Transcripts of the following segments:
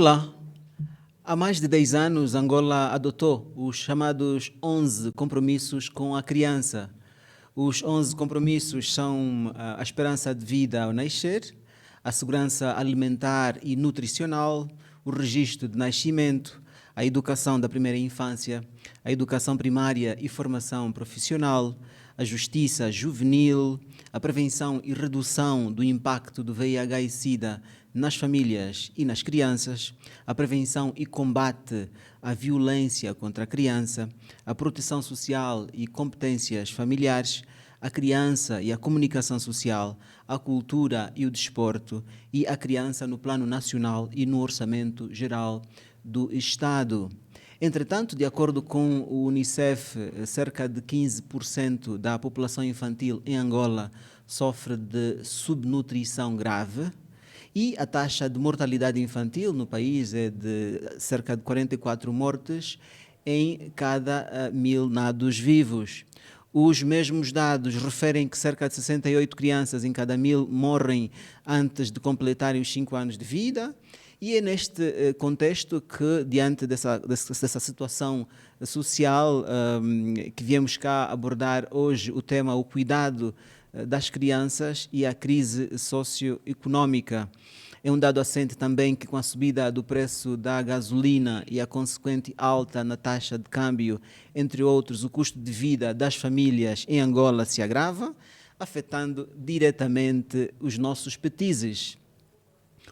Olá! Há mais de 10 anos, Angola adotou os chamados 11 compromissos com a criança. Os 11 compromissos são a esperança de vida ao nascer, a segurança alimentar e nutricional, o registro de nascimento, a educação da primeira infância, a educação primária e formação profissional, a justiça juvenil, a prevenção e redução do impacto do VIH e SIDA nas famílias e nas crianças, a prevenção e combate à violência contra a criança, a proteção social e competências familiares, a criança e a comunicação social, a cultura e o desporto e a criança no plano nacional e no orçamento geral do Estado. Entretanto, de acordo com o Unicef, cerca de 15% da população infantil em Angola sofre de subnutrição grave e a taxa de mortalidade infantil no país é de cerca de 44 mortes em cada 1000 nados vivos. Os mesmos dados referem que cerca de 68 crianças em cada 1000 morrem antes de completarem os 5 anos de vida. E é neste contexto que, diante dessa situação social, que viemos cá abordar hoje o tema, o cuidado das crianças e a crise socioeconômica. É um dado assente também que, com a subida do preço da gasolina e a consequente alta na taxa de câmbio, entre outros, o custo de vida das famílias em Angola se agrava, afetando diretamente os nossos petizes.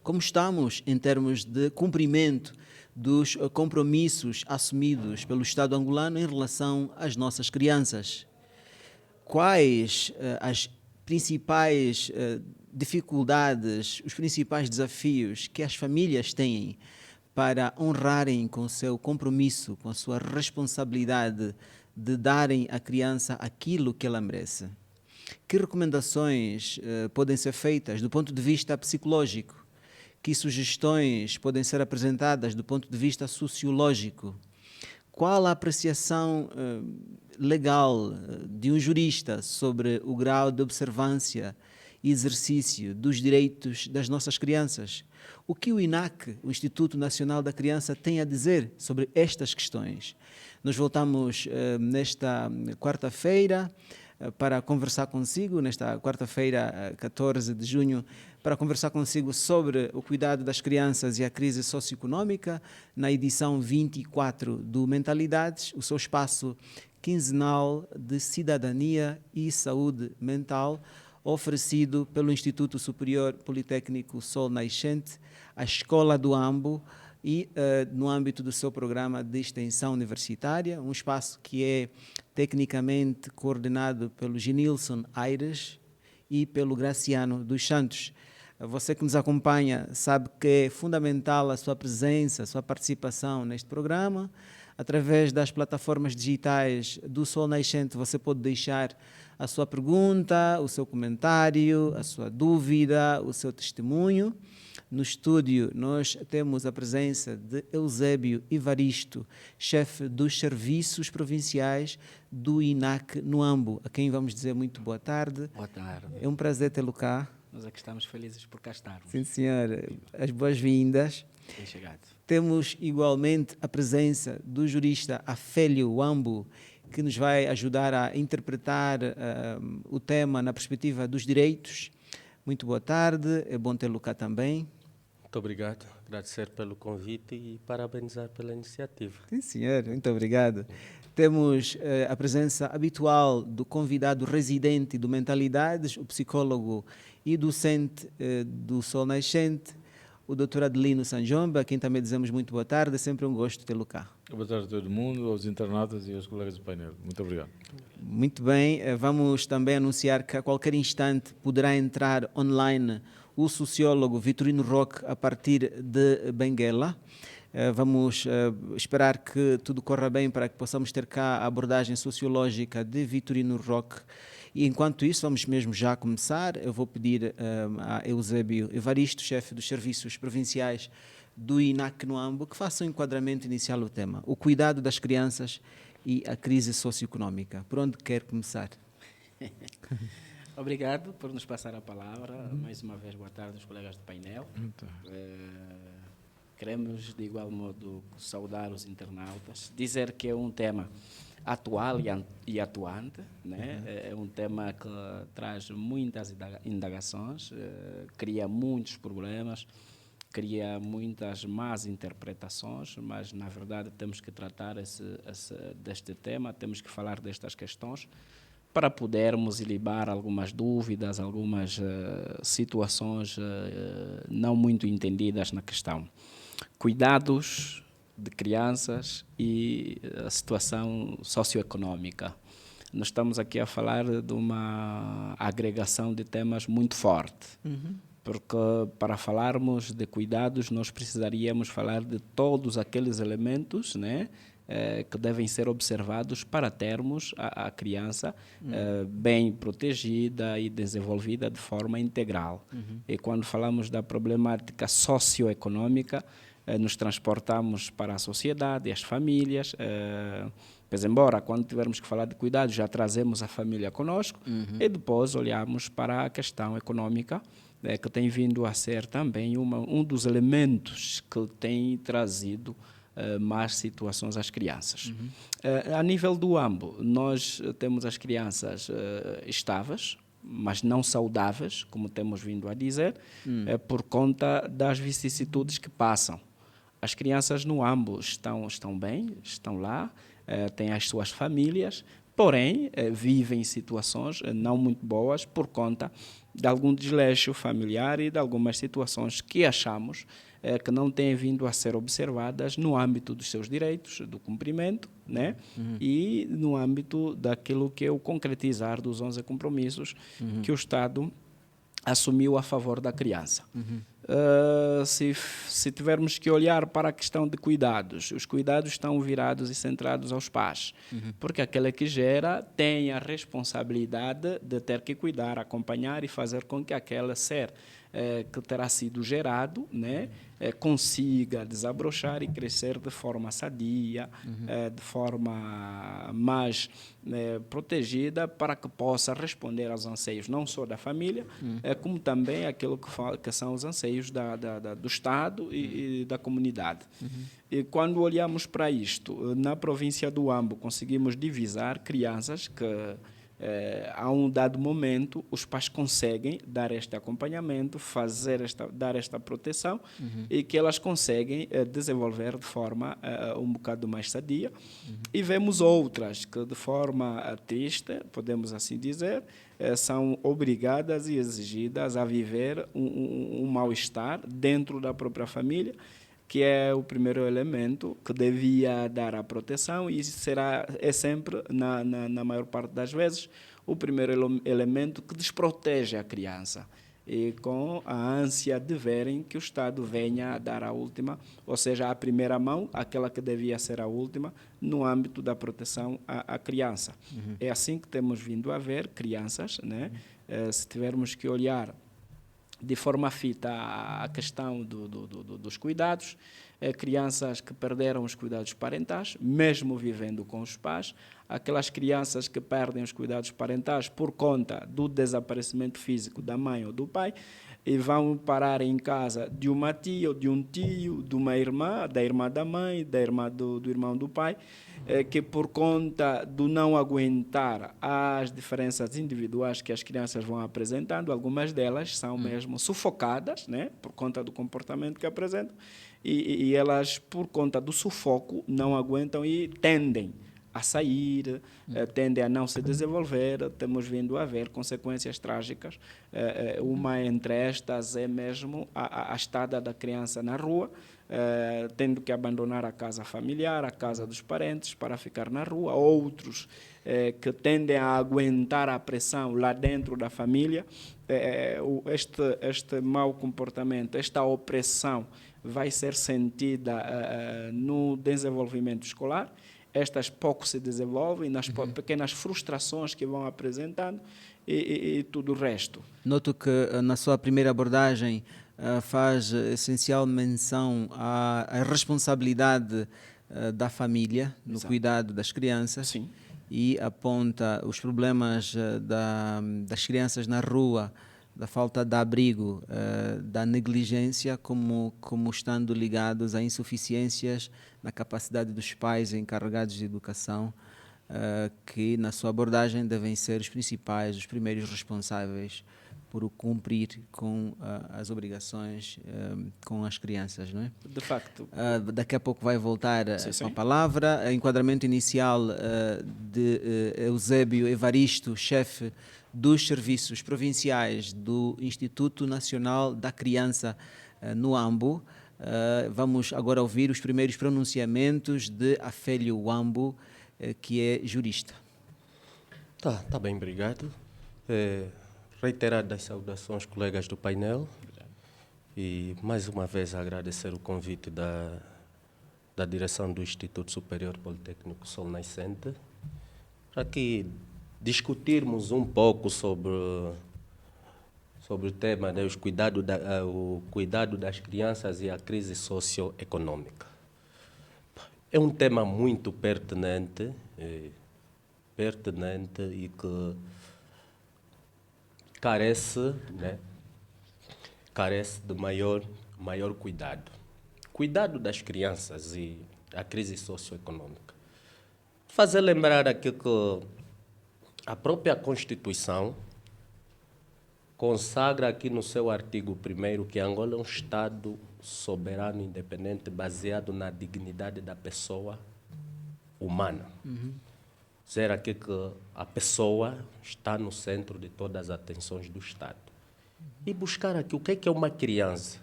Como estamos em termos de cumprimento dos compromissos assumidos pelo Estado angolano em relação às nossas crianças? Quais as principais dificuldades, os principais desafios que as famílias têm para honrarem com o seu compromisso, com a sua responsabilidade de darem à criança aquilo que ela merece? Que recomendações podem ser feitas do ponto de vista psicológico? Que sugestões podem ser apresentadas do ponto de vista sociológico? Qual a apreciação legal de um jurista sobre o grau de observância e exercício dos direitos das nossas crianças? O que o INAC, o Instituto Nacional da Criança, tem a dizer sobre estas questões? Nós voltamos nesta quarta-feira para conversar consigo, nesta quarta-feira, 14 de junho, para conversar consigo sobre o cuidado das crianças e a crise socioeconômica, na edição 24 do Mentalidades, o seu espaço quinzenal de cidadania e saúde mental, oferecido pelo Instituto Superior Politécnico Sol Nascente, a Escola do Ambo, e no âmbito do seu programa de extensão universitária, um espaço que é tecnicamente coordenado pelo Genilson Aires e pelo Graciano dos Santos. Você que nos acompanha sabe que é fundamental a sua presença, a sua participação neste programa. Através das plataformas digitais do Sol Nascente, você pode deixar a sua pergunta, o seu comentário, a sua dúvida, o seu testemunho. No estúdio, nós temos a presença de Eusébio Evaristo, chefe dos serviços provinciais do INAC no Ambo, a quem vamos dizer muito boa tarde. Boa tarde. É um prazer tê-lo cá. Nós aqui estamos felizes por cá estarmos. Sim, senhor. As boas-vindas. Bem chegado. Temos igualmente a presença do jurista Afélio Wambo, que nos vai ajudar a interpretar o tema na perspectiva dos direitos. Muito boa tarde, é bom tê-lo cá também. Muito obrigado, agradecer pelo convite e parabenizar pela iniciativa. Sim, senhor, muito obrigado. Temos a presença habitual do convidado residente do Mentalidades, o psicólogo e docente do Sol Nascente, o Dr. Adelino Sanjomba, a quem também dizemos muito boa tarde, é sempre um gosto tê-lo cá. Boa tarde a todo mundo, aos internautas e aos colegas do painel. Muito obrigado. Muito bem, vamos também anunciar que a qualquer instante poderá entrar online o sociólogo Vitorino Roque a partir de Benguela. Vamos esperar que tudo corra bem para que possamos ter cá a abordagem sociológica de Vitorino Roque. E enquanto isso, vamos mesmo já começar. Eu vou pedir a Eusébio Evaristo, chefe dos serviços provinciais do INAC no Ambo, que faça um enquadramento inicial do tema, o cuidado das crianças e a crise socioeconômica. Por onde quer começar? Obrigado por nos passar a palavra. Mais uma vez, boa tarde aos colegas do painel. Queremos, de igual modo, saudar os internautas, dizer que é um tema atual e atuante, né? É um tema que traz muitas indagações, cria muitos problemas, cria muitas más interpretações, mas, na verdade, temos que tratar deste tema, temos que falar destas questões para podermos ilibar algumas dúvidas, algumas situações não muito entendidas na questão. Cuidados de crianças e a situação socioeconômica. Nós estamos aqui a falar de uma agregação de temas muito forte, porque para falarmos de cuidados nós precisaríamos falar de todos aqueles elementos, né, que devem ser observados para termos a criança bem protegida e desenvolvida de forma integral. E quando falamos da problemática socioeconômica, nos transportamos para a sociedade, as famílias, pois embora quando tivermos que falar de cuidados já trazemos a família conosco e depois olhamos para a questão econômica, que tem vindo a ser também um dos elementos que tem trazido mais situações às crianças. A nível do AMBO, nós temos as crianças estáveis, mas não saudáveis, como temos vindo a dizer, por conta das vicissitudes que passam. As crianças no AMBO estão bem, estão lá, têm as suas famílias, porém vivem situações não muito boas por conta de algum desleixo familiar e de algumas situações que achamos que não têm vindo a ser observadas no âmbito dos seus direitos, do cumprimento, né? E no âmbito daquilo que é o concretizar dos 11 compromissos que o Estado assumiu a favor da criança. Se tivermos que olhar para a questão de cuidados, os cuidados estão virados e centrados aos pais, porque aquele que gera tem a responsabilidade de ter que cuidar, acompanhar e fazer com que aquele ser que terá sido gerado, né, consiga desabrochar e crescer de forma sadia, de forma mais protegida, para que possa responder aos anseios não só da família, como também aquilo que são os anseios do Estado e da comunidade. E quando olhamos para isto, na província do Ambo, conseguimos divisar crianças que a um dado momento, os pais conseguem dar este acompanhamento, dar esta proteção e que elas conseguem desenvolver de forma um bocado mais sadia. E vemos outras que, de forma triste, podemos assim dizer, são obrigadas e exigidas a viver um mal-estar dentro da própria família, que é o primeiro elemento que devia dar a proteção e é sempre, na maior parte das vezes, o primeiro elemento que desprotege a criança. E com a ânsia de verem que o Estado venha a dar a última, ou seja, a primeira mão, aquela que devia ser a última, no âmbito da proteção à criança. É assim que temos vindo a ver crianças, né? Se tivermos que olhar de forma fita a questão dos cuidados, crianças que perderam os cuidados parentais, mesmo vivendo com os pais, aquelas crianças que perdem os cuidados parentais por conta do desaparecimento físico da mãe ou do pai, e vão parar em casa de uma tia ou de um tio, de uma irmã, da irmã da mãe, da irmã do irmão do pai, que por conta do não aguentar as diferenças individuais que as crianças vão apresentando, algumas delas são mesmo sufocadas, né, por conta do comportamento que apresentam, e elas, por conta do sufoco, não aguentam e tendem a sair, tendem a não se desenvolver. Temos vindo a ver consequências trágicas. Uma entre estas é mesmo a estada da criança na rua, tendo que abandonar a casa familiar, a casa dos parentes, para ficar na rua. Outros que tendem a aguentar a pressão lá dentro da família. Este mau comportamento, esta opressão vai ser sentida no desenvolvimento escolar. Estas pouco se desenvolvem nas pequenas frustrações que vão apresentando e tudo o resto. Noto que na sua primeira abordagem faz essencial menção à responsabilidade da família no Exato. cuidado das crianças. Sim. E aponta os problemas das crianças na rua da falta de abrigo, da negligência, como estando ligados a insuficiências na capacidade dos pais encarregados de educação, que na sua abordagem devem ser os principais, os primeiros responsáveis por o cumprir com as obrigações com as crianças, não é? De facto. Daqui a pouco vai voltar Sim, com sim. a palavra. Enquadramento inicial de Eusébio Evaristo, chefe dos serviços provinciais do Instituto Nacional da Criança no Ambo. Vamos agora ouvir os primeiros pronunciamentos de Afélio Wambo, que é jurista. Tá bem, obrigado. Reiteradas saudações, colegas do painel, e mais uma vez agradecer o convite da direção do Instituto Superior Politécnico Sol Nascente, para que discutirmos um pouco sobre o tema, né, o cuidado das crianças e a crise socioeconômica. É um tema muito pertinente e que carece de maior cuidado. Cuidado das crianças e a crise socioeconômica. Fazer lembrar aqui que a própria Constituição consagra aqui no seu artigo 1º que Angola é um Estado soberano e independente baseado na dignidade da pessoa humana. Dizer aqui que a pessoa está no centro de todas as atenções do Estado. E buscar aqui o que é uma criança.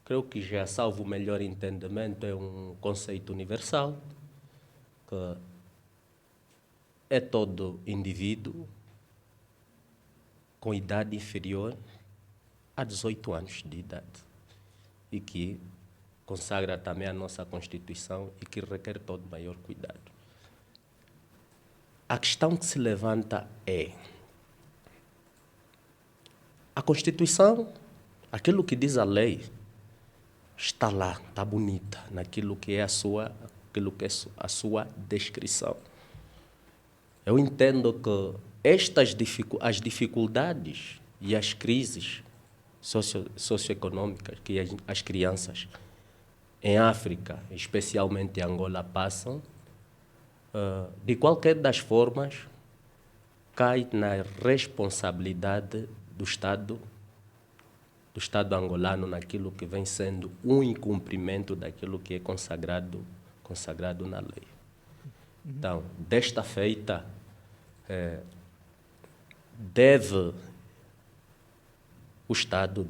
Creio que já, salvo o melhor entendimento, é um conceito universal, que é todo indivíduo com idade inferior a 18 anos de idade e que consagra também a nossa Constituição e que requer todo maior cuidado. A questão que se levanta é a Constituição, aquilo que diz a lei, está lá, está bonita, naquilo que é a sua descrição. Eu entendo que as dificuldades e as crises socioeconômicas que as crianças em África, especialmente em Angola, passam, de qualquer das formas, cai na responsabilidade do Estado angolano naquilo que vem sendo um incumprimento daquilo que é consagrado na lei. Então, desta feita, deve o Estado,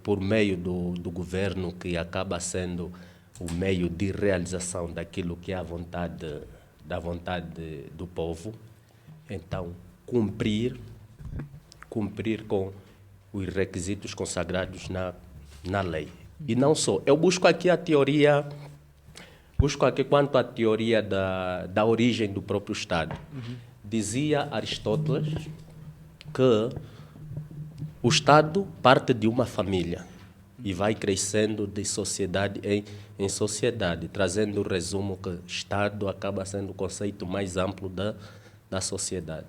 por meio do governo, que acaba sendo o meio de realização daquilo que é da vontade do povo, então cumprir com os requisitos consagrados na lei. E não só. Eu busco aqui quanto à teoria da origem do próprio Estado. Dizia Aristóteles que o Estado parte de uma família e vai crescendo de sociedade em sociedade, trazendo o resumo que Estado acaba sendo o conceito mais amplo da sociedade.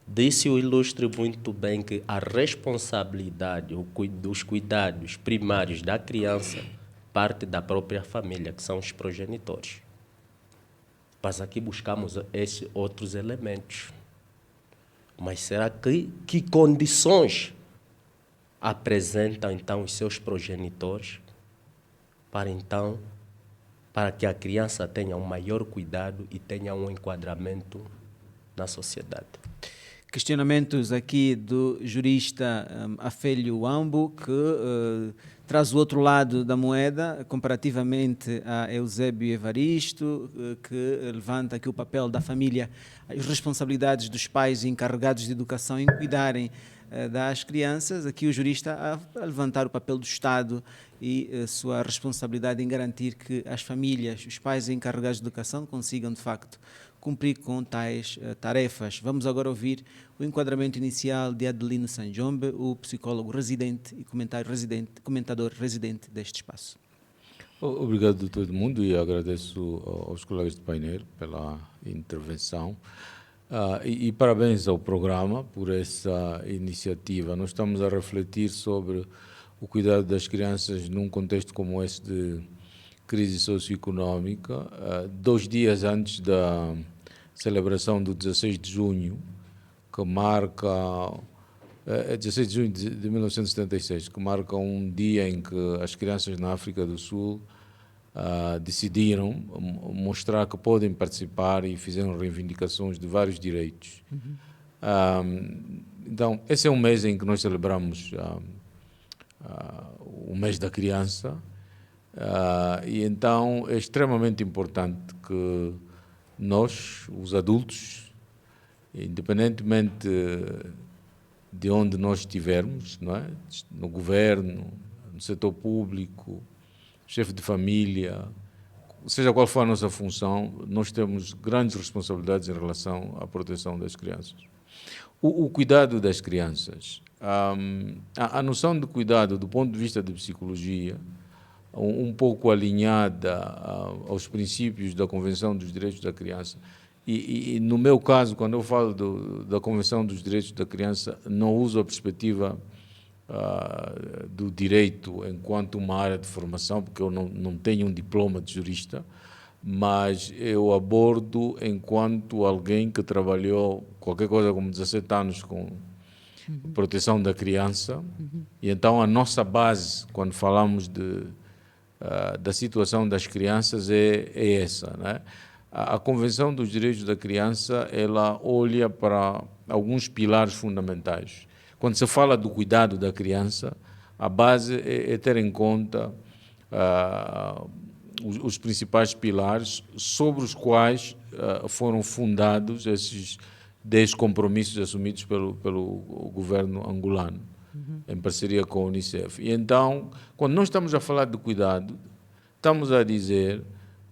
Disse o ilustre muito bem que a responsabilidade dos cuidados primários da criança parte da própria família, que são os progenitores. Mas aqui buscamos esses outros elementos. Mas será que condições apresentam então os seus progenitores para que a criança tenha um maior cuidado e tenha um enquadramento na sociedade? Questionamentos aqui do jurista Afélio Wambo, que traz o outro lado da moeda, comparativamente a Eusébio Evaristo, que levanta aqui o papel da família, as responsabilidades dos pais encarregados de educação em cuidarem das crianças. Aqui o jurista a levantar o papel do Estado e sua responsabilidade em garantir que as famílias, os pais encarregados de educação, consigam de facto cumprir com tais tarefas. Vamos agora ouvir o enquadramento inicial de Adelino Sanjombe, o psicólogo residente e comentador residente deste espaço. Obrigado a todo mundo e agradeço aos colegas do painel pela intervenção. E parabéns ao programa por essa iniciativa. Nós estamos a refletir sobre o cuidado das crianças num contexto como este de crise socioeconómica, 2 dias antes da celebração do 16 de junho, que marca... 16 de junho de 1976, que marca um dia em que as crianças na África do Sul decidiram mostrar que podem participar e fizeram reivindicações de vários direitos. Então, esse é um mês em que nós celebramos o mês da criança, e então é extremamente importante que nós, os adultos, independentemente de onde nós estivermos, não é? No governo, no setor público, chefe de família, seja qual for a nossa função, nós temos grandes responsabilidades em relação à proteção das crianças. O cuidado das crianças, a noção de cuidado do ponto de vista de psicologia, um pouco alinhada aos princípios da Convenção dos Direitos da Criança, e no meu caso, quando eu falo da Convenção dos Direitos da Criança, não uso a perspectiva do direito enquanto uma área de formação, porque eu não tenho um diploma de jurista, mas eu abordo enquanto alguém que trabalhou qualquer coisa como 17 anos com proteção da criança, e então a nossa base, quando falamos da situação das crianças, é essa, né? A Convenção dos Direitos da Criança, ela olha para alguns pilares fundamentais. Quando se fala do cuidado da criança, a base é ter em conta os principais pilares sobre os quais foram fundados esses 10 compromissos assumidos pelo governo angolano, em parceria com a Unicef. E então, quando nós estamos a falar de cuidado, estamos a dizer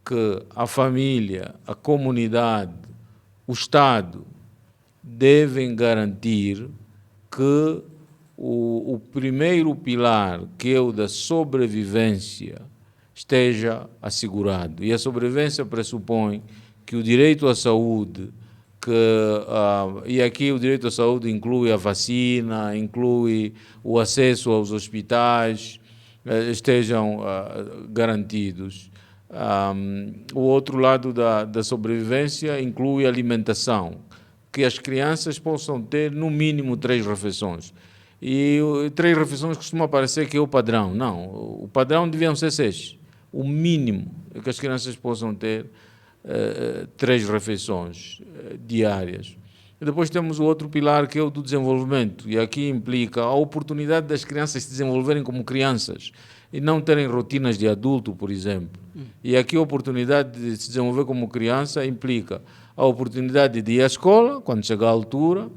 que a família, a comunidade, o Estado devem garantir que o primeiro pilar, que é o da sobrevivência, esteja assegurado. E a sobrevivência pressupõe que o direito à saúde, e aqui o direito à saúde inclui a vacina, inclui o acesso aos hospitais, estejam garantidos. O outro lado da sobrevivência inclui a alimentação, que as crianças possam ter no mínimo 3 refeições. E 3 refeições costuma parecer que é o padrão. Não, o padrão deviam ser 6. O mínimo é que as crianças possam ter 3 refeições diárias. E depois temos o outro pilar, que é o do desenvolvimento, e aqui implica a oportunidade das crianças se desenvolverem como crianças e não terem rotinas de adulto, por exemplo. E aqui a oportunidade de se desenvolver como criança implica a oportunidade de ir à escola, quando chegar à altura,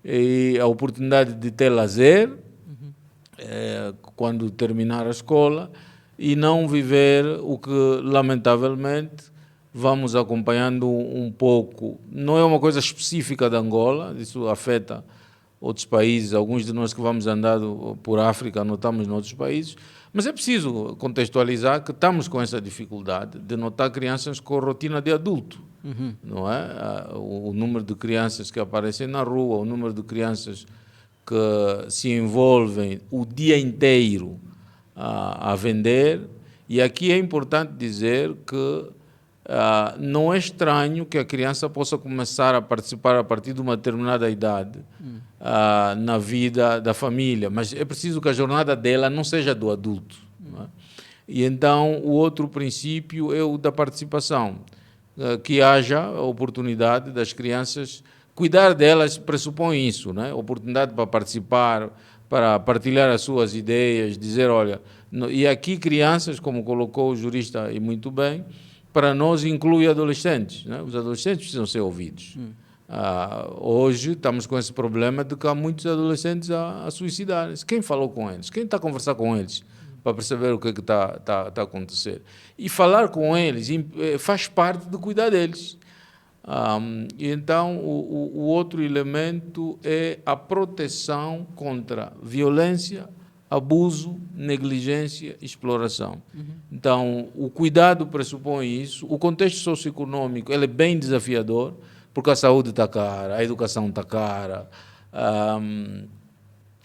e a oportunidade de ter lazer, quando terminar a escola, e não viver o que, lamentavelmente, vamos acompanhando um pouco. Não é uma coisa específica de Angola, isso afeta outros países, alguns de nós que vamos andando por África notamos em outros países, mas é preciso contextualizar que estamos com essa dificuldade de notar crianças com rotina de adulto, não é? O número de crianças que aparecem na rua, o número de crianças que se envolvem o dia inteiro a vender, e aqui é importante dizer que não é estranho que a criança possa começar a participar a partir de uma determinada idade na vida da família, mas é preciso que a jornada dela não seja do adulto. Não é? E então o outro princípio é o da participação, que haja a oportunidade das crianças, cuidar delas pressupõe isso, não é? Oportunidade para participar, para partilhar as suas ideias, dizer, olha, e aqui crianças, como colocou o jurista e muito bem, para nós inclui adolescentes, né? Os adolescentes precisam ser ouvidos. Hoje estamos com esse problema de que há muitos adolescentes a suicidarem-se. Quem falou com eles? Quem está a conversar com eles para perceber o que está a acontecer? E falar com eles faz parte de cuidar deles. E então o outro elemento é a proteção contra violência, abuso, negligência, exploração. Então, o cuidado pressupõe isso. O contexto socioeconômico ele é bem desafiador, porque a saúde está cara, a educação está cara,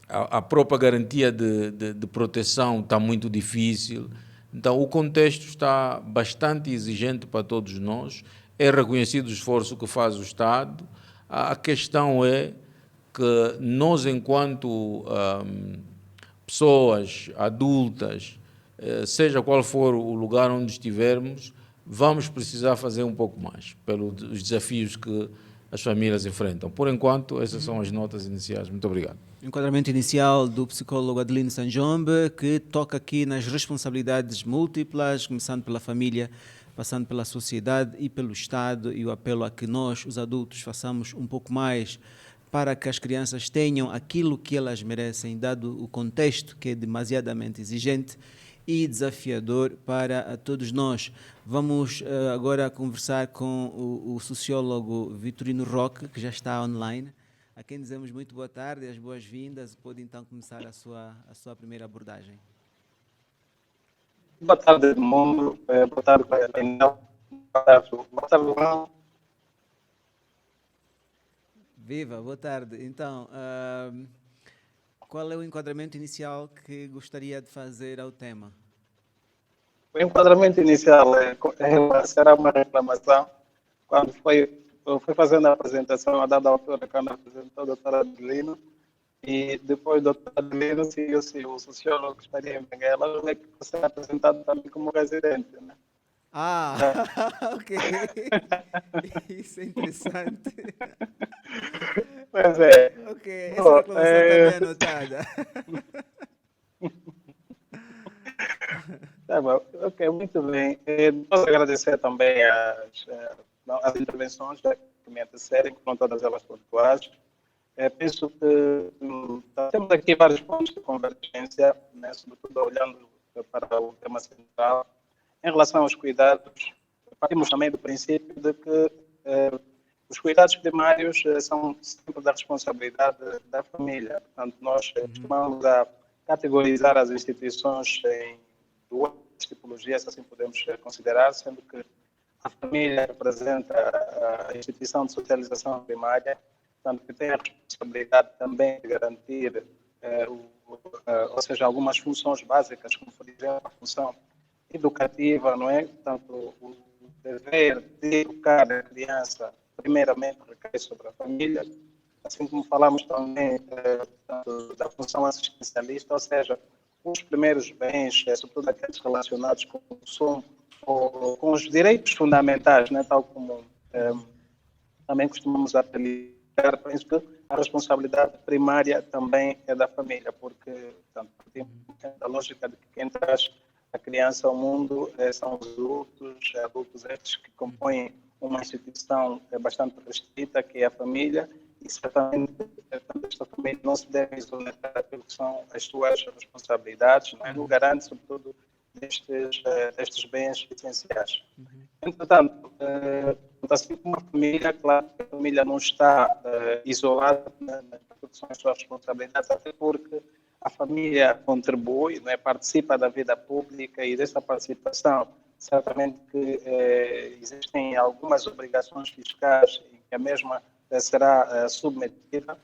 a própria garantia de proteção está muito difícil. Então, o contexto está bastante exigente para todos nós. É reconhecido o esforço que faz o Estado. A questão é que nós, enquanto pessoas adultas, seja qual for o lugar onde estivermos, vamos precisar fazer um pouco mais pelos desafios que as famílias enfrentam. Por enquanto, essas são as notas iniciais. Muito obrigado. Enquadramento inicial do psicólogo Adelino Sanjombe, que toca aqui nas responsabilidades múltiplas, começando pela família, passando pela sociedade e pelo Estado, e o apelo a que nós, os adultos, façamos um pouco mais para que as crianças tenham aquilo que elas merecem, dado o contexto que é demasiadamente exigente e desafiador para todos nós. Vamos agora conversar com o sociólogo Vitorino Roque, que já está online, a quem dizemos muito boa tarde e as boas-vindas. Pode então começar a sua primeira abordagem. Boa tarde, Edmundo. Boa tarde, Painel. Boa tarde, João. Viva, boa tarde. Então, qual é o enquadramento inicial que gostaria de fazer ao tema? O enquadramento inicial será uma reclamação. Quando foi fazendo a apresentação, a dada altura, quando apresentou o doutor Adelino, e depois do doutor Adelino seguiu-se o sociólogo que estaria em Benguela, é que você é apresentado também como residente, né? Ah, ok. Isso é interessante. Pois é. Ok, essa reclamação também anotada. Tá bom. Ok, muito bem. Posso agradecer também as intervenções que me antecedem, que foram todas elas pontuais. Penso que temos aqui vários pontos de convergência, né, sobretudo olhando para o tema central. Em relação aos cuidados, partimos também do princípio de que os cuidados primários são sempre da responsabilidade da família. Portanto, nós costumamos a categorizar as instituições em duas tipologias, se assim podemos considerar, sendo que a família representa a instituição de socialização primária, portanto, que tem a responsabilidade também de garantir, ou seja, algumas funções básicas, como, por exemplo, a função educativa, não é? Portanto, o dever de educar a criança, primeiramente, recai sobre a família, assim como falamos também da função assistencialista, ou seja, os primeiros bens, sobretudo aqueles relacionados com o consumo, ou com os direitos fundamentais, né? Tal como também costumamos apelar, penso que a responsabilidade primária também é da família, porque, portanto, a lógica de que quem traz a criança ao mundo são os adultos estes que compõem uma instituição bastante restrita, que é a família, e certamente esta família não se deve isolar daquilo que são as suas responsabilidades, não é? No garante, sobretudo, destes bens essenciais. Entretanto, assim como a família, claro que a família não está isolada naquilo que são as suas responsabilidades, até porque a família contribui, não é? Participa da vida pública, e dessa participação, certamente que existem algumas obrigações fiscais em que a mesma será submetida,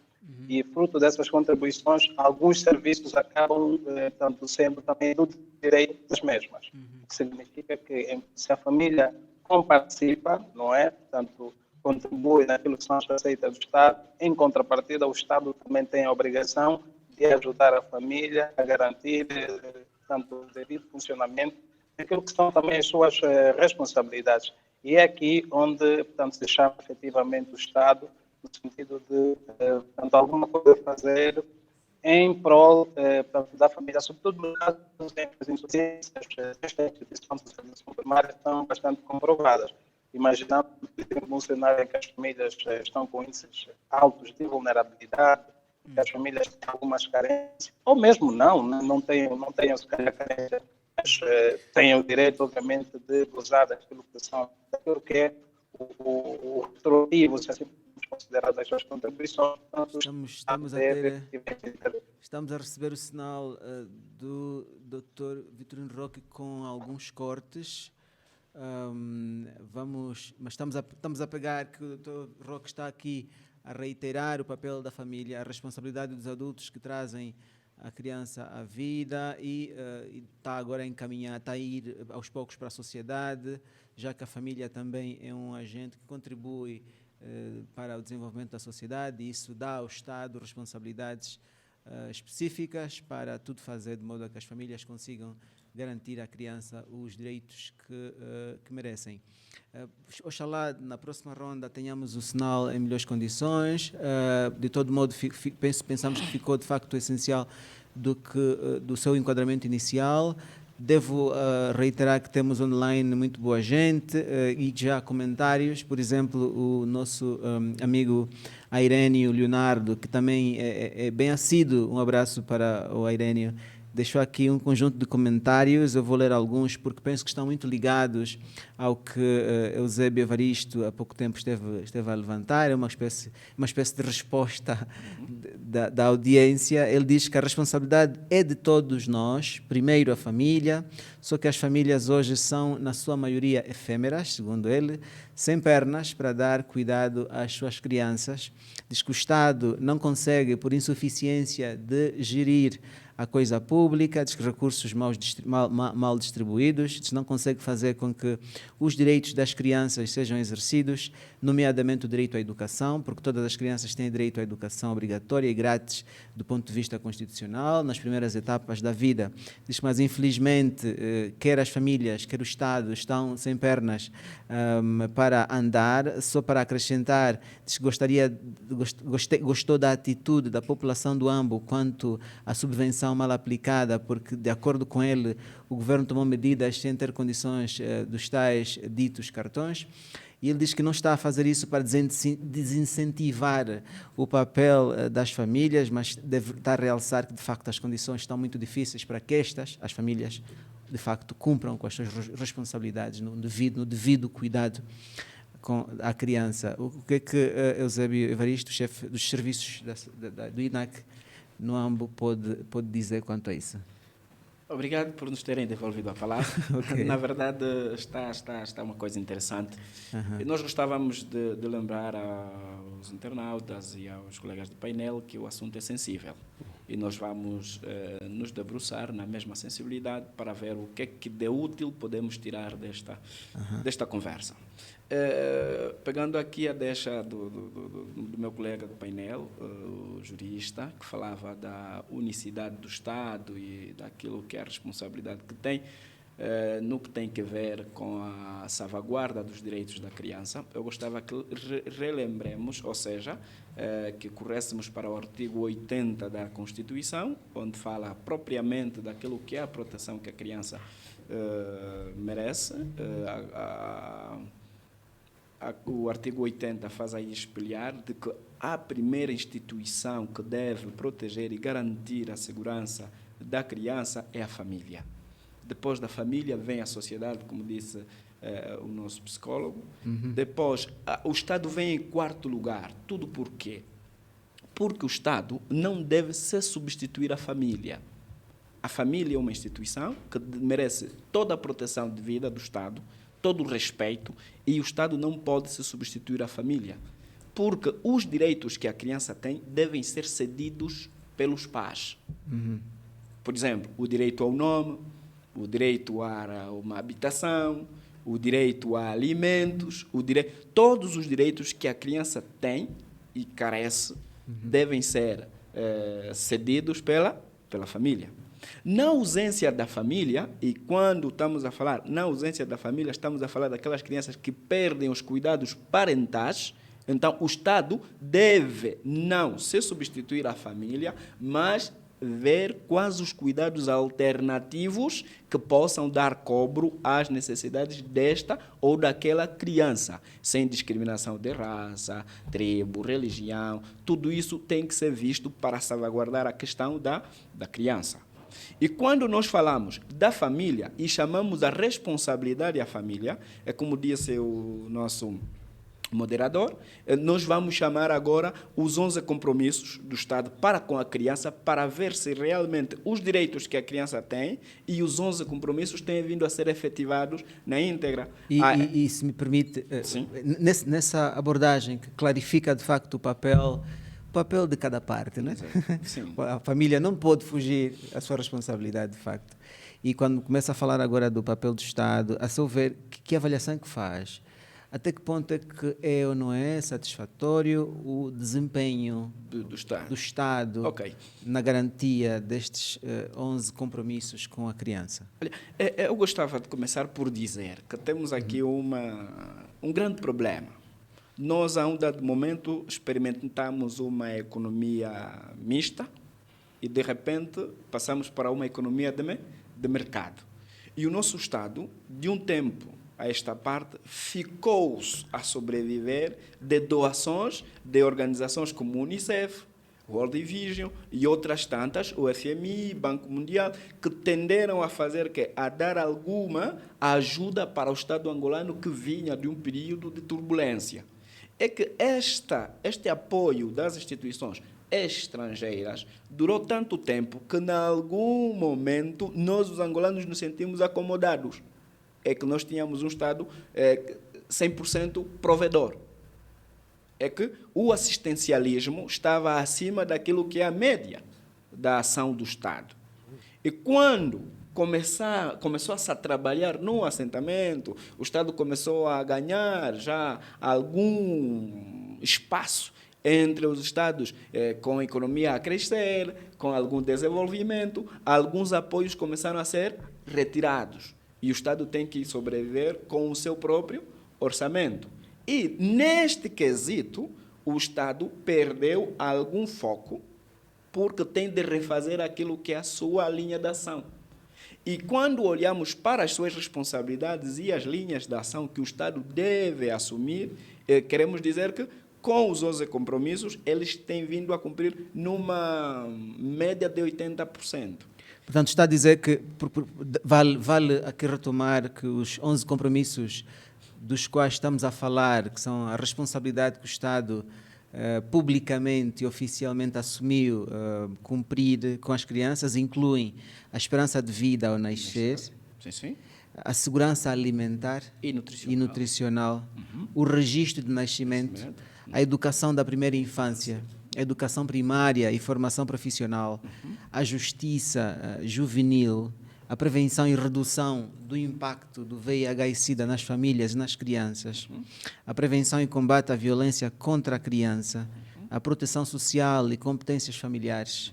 e fruto dessas contribuições, alguns serviços acabam tanto sendo também do direito das mesmas. O que significa que se a família comparticipa, não é? Portanto, contribui naquilo que são as receitas do Estado, em contrapartida, o Estado também tem a obrigação de ajudar a família a garantir, portanto, o devido funcionamento daquilo que são também as suas responsabilidades. E é aqui onde, portanto, se chama efetivamente o Estado, no sentido de, portanto, alguma coisa fazer em prol portanto, da família, sobretudo no caso das insuficiências desta instituição de socialização primária estão bastante comprovadas. Imaginamos um cenário em que as famílias estão com índices altos de vulnerabilidade, que as famílias têm algumas carências, ou mesmo não tenham se calhar carência, mas têm o direito, obviamente, de gozar daquilo que é o retroativo, se assim podemos considerar as suas contribuições. Estamos a receber o sinal do Dr. Vitorino Roque com alguns cortes. mas estamos a pegar que o Dr. Roque está aqui a reiterar o papel da família, a responsabilidade dos adultos que trazem a criança à vida e está agora a encaminhar, está a ir aos poucos para a sociedade, já que a família também é um agente que contribui para o desenvolvimento da sociedade, e isso dá ao Estado responsabilidades específicas para tudo fazer de modo a que as famílias consigam garantir à criança os direitos que merecem. Oxalá na próxima ronda tenhamos o sinal em melhores condições. De todo modo, pensamos que ficou de facto essencial do seu enquadramento inicial. Devo reiterar que temos online muito boa gente e já comentários. Por exemplo, o nosso amigo Airénio Leonardo, que também é bem assíduo. Um abraço para o Airénio. Deixou aqui um conjunto de comentários, eu vou ler alguns porque penso que estão muito ligados ao que Eusébio Evaristo há pouco tempo esteve a levantar, é uma espécie de resposta da audiência. Ele diz que a responsabilidade é de todos nós, primeiro a família, só que as famílias hoje são, na sua maioria, efêmeras, segundo ele, sem pernas para dar cuidado às suas crianças. Diz que o Estado não consegue, por insuficiência de gerir a coisa pública, diz que recursos mal distribuídos, diz que não consegue fazer com que os direitos das crianças sejam exercidos, nomeadamente o direito à educação, porque todas as crianças têm direito à educação obrigatória e grátis do ponto de vista constitucional, nas primeiras etapas da vida. Diz que, mas infelizmente, quer as famílias, quer o Estado estão sem pernas para andar. Só para acrescentar, diz que gostou da atitude da população do Ambo quanto à subvenção mal aplicada, porque, de acordo com ele, o governo tomou medidas sem ter condições dos tais ditos cartões. E ele diz que não está a fazer isso para desincentivar o papel das famílias, mas deve estar a realçar que, de facto, as condições estão muito difíceis para que as famílias, de facto, cumpram com as suas responsabilidades no devido cuidado com a criança. O que é que Eusébio Evaristo, chefe dos serviços do INAC, no Ambo, pode dizer quanto a isso? Obrigado por nos terem devolvido a palavra. Okay. Na verdade, está uma coisa interessante. E nós gostávamos de lembrar aos internautas e aos colegas do painel que o assunto é sensível. E nós vamos nos debruçar na mesma sensibilidade para ver o que é que de útil podemos tirar desta conversa. Pegando aqui a deixa do meu colega do painel, o jurista, que falava da unicidade do Estado e daquilo que é a responsabilidade que tem, no que tem a ver com a salvaguarda dos direitos da criança, eu gostava que relembremos, ou seja, que corrêssemos para o artigo 80 da Constituição, onde fala propriamente daquilo que é a proteção que a criança merece. O artigo 80 faz aí espelhar de que a primeira instituição que deve proteger e garantir a segurança da criança é a família. Depois da família vem a sociedade, como disse o nosso psicólogo. Depois, o Estado vem em quarto lugar. Tudo por quê? Porque o Estado não deve se substituir à família. A família é uma instituição que merece toda a proteção devida do Estado, todo o respeito, e o Estado não pode se substituir à família, porque os direitos que a criança tem devem ser cedidos pelos pais. Por exemplo, o direito ao nome, o direito a uma habitação, o direito a alimentos, todos os direitos que a criança tem e carece devem ser cedidos pela família. Na ausência da família, e quando estamos a falar na ausência da família, estamos a falar daquelas crianças que perdem os cuidados parentais. Então, o Estado deve não se substituir à família, mas ver quais os cuidados alternativos que possam dar cobro às necessidades desta ou daquela criança, sem discriminação de raça, tribo, religião. Tudo isso tem que ser visto para salvaguardar a questão da criança. E quando nós falamos da família e chamamos a responsabilidade à família, é como disse o nosso moderador. Nós vamos chamar agora os 11 compromissos do Estado para com a criança, para ver se realmente os direitos que a criança tem e os 11 compromissos têm vindo a ser efetivados na íntegra. E se me permite, Sim. nessa abordagem que clarifica de facto o papel de cada parte, né? Sim. A família não pode fugir à sua responsabilidade, de facto. E quando começa a falar agora do papel do Estado, a seu ver, que avaliação que faz? Até que ponto é que é ou não é satisfatório o desempenho Do Estado. do Estado Ok. na garantia destes 11 compromissos com a criança? Olha, eu gostava de começar por dizer que temos aqui um grande problema. Nós, a um dado momento, experimentamos uma economia mista e, de repente, passamos para uma economia de mercado. E o nosso Estado, de um tempo a esta parte, ficou a sobreviver de doações de organizações como o Unicef, World Vision e outras tantas, o FMI, Banco Mundial, que tenderam a fazer a dar alguma ajuda para o Estado angolano que vinha de um período de turbulência. É que este apoio das instituições estrangeiras durou tanto tempo que, em algum momento, nós, os angolanos, nos sentimos acomodados. É que nós tínhamos um Estado 100% provedor. É que o assistencialismo estava acima daquilo que é a média da ação do Estado. E quando começou a se trabalhar no assentamento, o Estado começou a ganhar já algum espaço entre os Estados, com a economia a crescer, com algum desenvolvimento, alguns apoios começaram a ser retirados. E o Estado tem que sobreviver com o seu próprio orçamento. E, neste quesito, o Estado perdeu algum foco, porque tem de refazer aquilo que é a sua linha de ação. E quando olhamos para as suas responsabilidades e as linhas de ação que o Estado deve assumir, queremos dizer que, com os 11 compromissos, eles têm vindo a cumprir numa média de 80%. Portanto, está a dizer que vale aqui retomar que os 11 compromissos dos quais estamos a falar, que são a responsabilidade que o Estado publicamente e oficialmente assumiu cumprir com as crianças, incluem a esperança de vida ao nascer, Sim. a segurança alimentar E nutricional, o registro de nascimento, a educação da primeira infância, a educação primária e formação profissional, a justiça juvenil, a prevenção e redução do impacto do VIH e SIDA nas famílias e nas crianças, a prevenção e combate à violência contra a criança, a proteção social e competências familiares,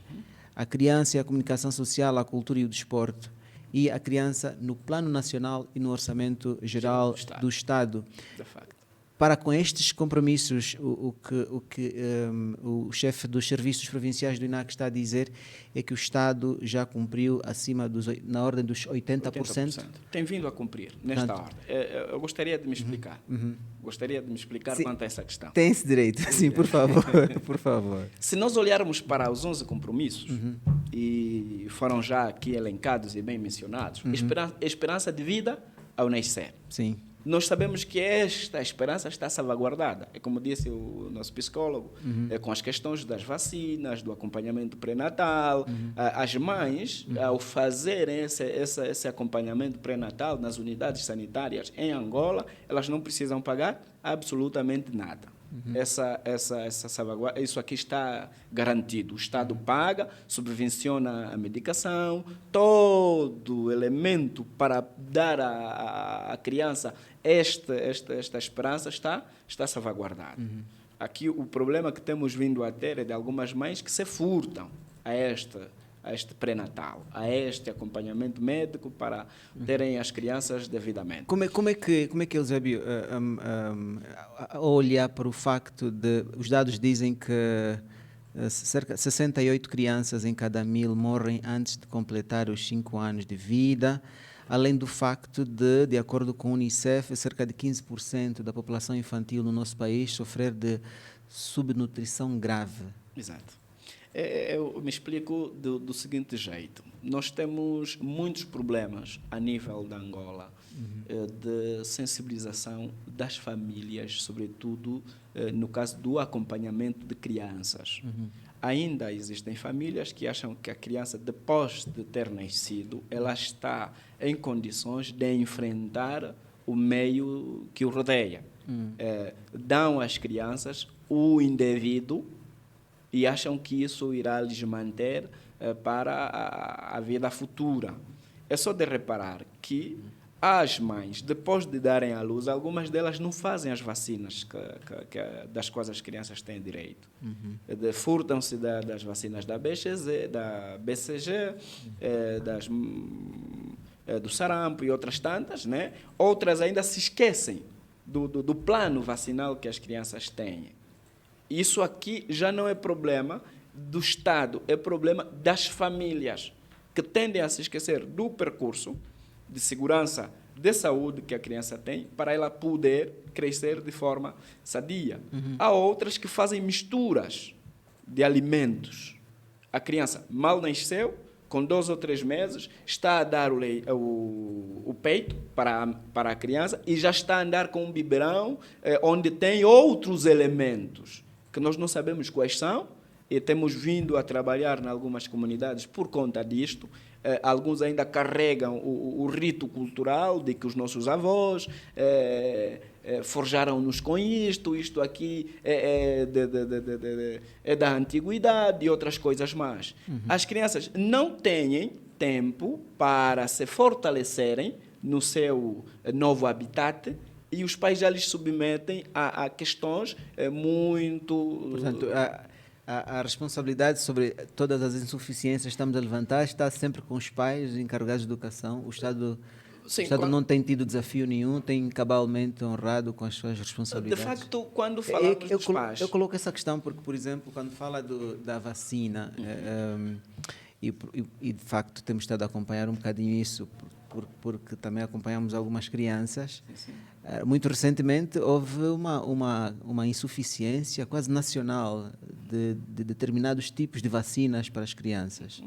a criança e a comunicação social, a cultura e o desporto, e a criança no plano nacional e no orçamento geral do Estado. De facto. Para com estes compromissos, o que o chefe dos serviços provinciais do INAC está a dizer é que o Estado já cumpriu na ordem dos 80%. Tem vindo a cumprir, nesta ordem. Eu gostaria de me explicar. Gostaria de me explicar Sim, quanto a essa questão. tem esse direito, sim, por favor, por favor. Se nós olharmos para os 11 compromissos, e foram já aqui elencados e bem mencionados, esperança de vida ao nascer. Sim. Nós sabemos que esta esperança está salvaguardada. É como disse o nosso psicólogo, com as questões das vacinas, do acompanhamento pré-natal. As mães, ao fazerem esse acompanhamento pré-natal nas unidades sanitárias em Angola, elas não precisam pagar absolutamente nada. Essa salvaguarda, isso aqui está garantido. O Estado paga, subvenciona a medicação, todo elemento para dar à criança esta esperança está salvaguardado. Aqui o problema que temos vindo a ter é de algumas mães que se furtam a este pré-natal, a este acompanhamento médico para terem as crianças devidamente. Como é que Eusébio, a olhar para o facto de, os dados dizem que cerca de 68 crianças em cada 1000 morrem antes de completar os 5 anos de vida, além do facto de acordo com o Unicef, cerca de 15% da população infantil no nosso país sofrer de subnutrição grave. Exato. Eu me explico do seguinte jeito. Nós temos muitos problemas a nível da Angola de sensibilização das famílias, sobretudo no caso do acompanhamento de crianças. Ainda existem famílias que acham que a criança, depois de ter nascido, ela está em condições de enfrentar o meio que o rodeia. Dão às crianças o indevido e acham que isso irá lhes manter para a vida futura. É só de reparar que as mães, depois de darem à luz, algumas delas não fazem as vacinas das quais as crianças têm direito. Furtam-se das vacinas da BCG, do sarampo e outras tantas, né? Outras ainda se esquecem do plano vacinal que as crianças têm. Isso aqui já não é problema do Estado, é problema das famílias, que tendem a se esquecer do percurso de segurança de saúde que a criança tem para ela poder crescer de forma sadia. Há outras que fazem misturas de alimentos. A criança mal nasceu, com 2 ou 3 meses, está a dar o peito para a criança e já está a andar com um biberão onde tem outros elementos que nós não sabemos quais são, e temos vindo a trabalhar em algumas comunidades por conta disto. Alguns ainda carregam o rito cultural de que os nossos avós forjaram-nos com isto aqui é da antiguidade e outras coisas mais. As crianças não têm tempo para se fortalecerem no seu novo habitat e os pais já lhes submetem a questões muito... Portanto, a responsabilidade sobre todas as insuficiências que estamos a levantar está sempre com os pais encarregados de educação. O Estado, Sim, o Estado não tem tido desafio nenhum, tem cabalmente honrado com as suas responsabilidades. De facto, quando falamos dos pais... Eu coloco essa questão porque, por exemplo, quando fala da vacina, e de facto temos estado a acompanhar um bocadinho isso, porque também acompanhamos algumas crianças. Sim. Muito recentemente houve uma insuficiência quase nacional de determinados tipos de vacinas para as crianças,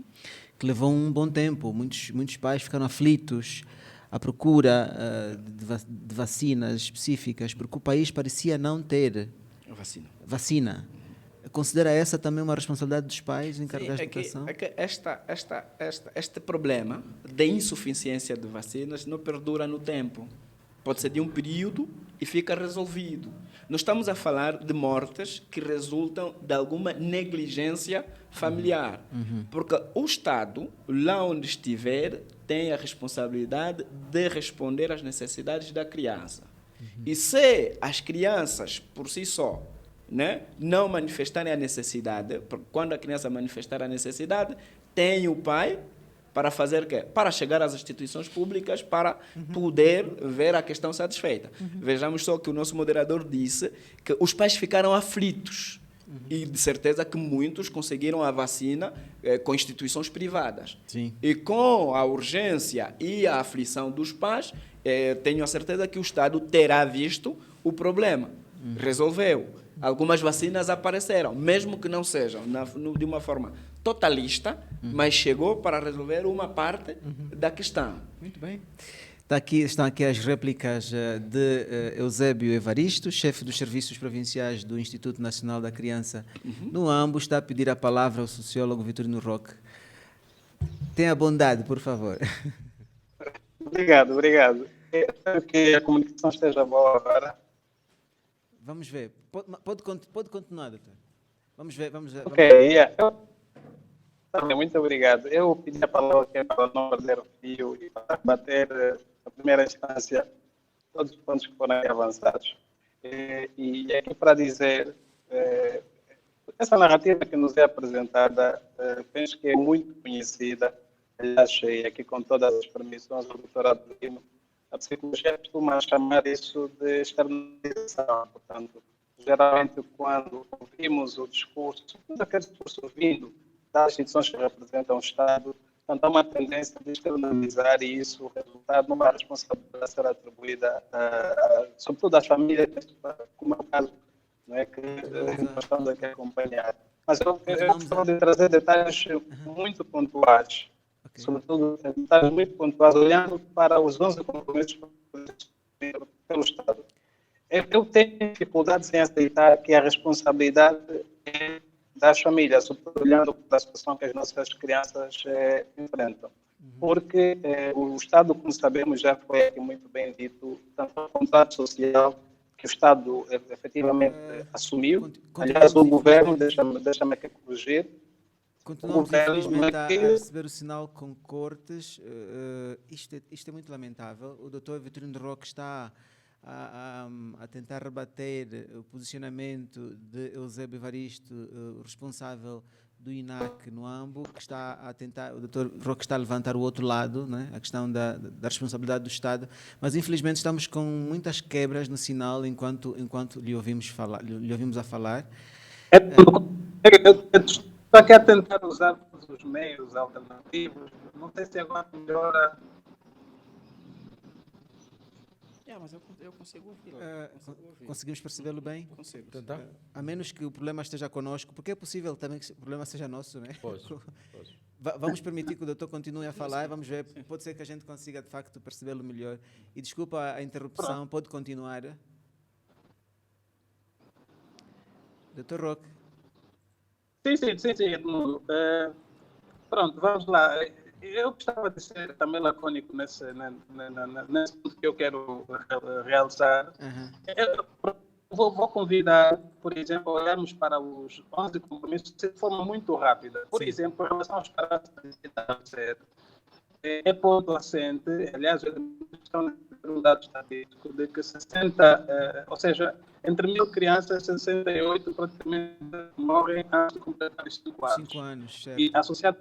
que levou um bom tempo. Muitos pais ficaram aflitos à procura de vacinas específicas, porque o país parecia não ter vacina. Considera essa também uma responsabilidade dos pais encarregados de educação? Este problema de insuficiência de vacinas não perdura no tempo. Pode ser de um período e fica resolvido. Nós estamos a falar de mortes que resultam de alguma negligência familiar. Porque o Estado, lá onde estiver, tem a responsabilidade de responder às necessidades da criança. E se as crianças, por si só, né, não manifestarem a necessidade, porque quando a criança manifestar a necessidade, tem o pai para fazer o quê? Para chegar às instituições públicas para poder ver a questão satisfeita. Vejamos só que o nosso moderador disse que os pais ficaram aflitos e de certeza que muitos conseguiram a vacina com instituições privadas. Sim. E com a urgência e a aflição dos pais, tenho a certeza que o Estado terá visto o problema, resolveu. Algumas vacinas apareceram, mesmo que não sejam de uma forma totalista, mas chegou para resolver uma parte da questão. Muito bem. Estão aqui as réplicas de Eusébio Evaristo, chefe dos serviços provinciais do Instituto Nacional da Criança. No ambos está a pedir a palavra ao sociólogo Vitorino Roque. Tenha bondade, por favor. Obrigado. Espero que a comunicação esteja boa agora. Vamos ver. Pode continuar, doutor. Vamos ver. Ok, muito obrigado. Eu pedi a palavra aqui para não perder o fio e para bater, na primeira instância, todos os pontos que foram avançados. E aqui para dizer, essa narrativa que nos é apresentada, penso que é muito conhecida. Aliás, aqui com todas as permissões do doutor Adelino, a psicologia costuma chamar isso de externalização. Portanto, geralmente, quando ouvimos o discurso, aquele discurso vindo das instituições que representam o Estado, portanto, há uma tendência de externalizar e isso resultar numa responsabilidade a ser atribuída, sobretudo às famílias, como é o caso, não é, que nós estamos aqui a acompanhar. Mas eu Continuamos gostava de trazer detalhes muito pontuais, Ok. sobretudo detalhes muito pontuais, olhando para os 11 compromissos pelo Estado. Eu tenho dificuldades em aceitar que a responsabilidade é das famílias, sobretudo olhando para a situação que as nossas crianças enfrentam. Porque o Estado, como sabemos, já foi aqui muito bem dito, tanto o contrato social que o Estado efetivamente assumiu. Aliás, Continuamos, o governo, infelizmente, deixa-me aqui corrigir, o continuamos, governo é infelizmente, a que receber o sinal com cortes. Isto é muito lamentável. O doutor Vitorino Roque está a tentar rebater o posicionamento de Eusébio Evaristo, o responsável do INAC no AMBO, que está a tentar, o doutor Roque está a levantar o outro lado, né, a questão da responsabilidade do Estado, mas infelizmente estamos com muitas quebras no sinal enquanto lhe ouvimos a falar. eu estou aqui a tentar usar todos os meios alternativos. Não sei se agora melhora. Mas eu consigo ouvir. Conseguimos percebê-lo bem? Consigo. Tentar? A menos que o problema esteja conosco, porque é possível também que o problema seja nosso, né? Pois. Vamos permitir que o doutor continue a falar, vamos ver, pode ser que a gente consiga de facto percebê-lo melhor. E desculpa a interrupção, pode continuar. Doutor Roque. Sim, Edmundo. Pronto, vamos lá. Eu gostava de ser também lacônico nesse ponto que eu quero realçar. Eu vou convidar, por exemplo, a olharmos para os 11 compromissos de forma muito rápida. Por exemplo, em relação aos parâmetros de idade, é ponto assente, aliás, estão um dado estatístico de que 60, ou seja, entre 1000 crianças, 68 praticamente morrem antes de completar os 5 anos. 5 anos, certo. E associado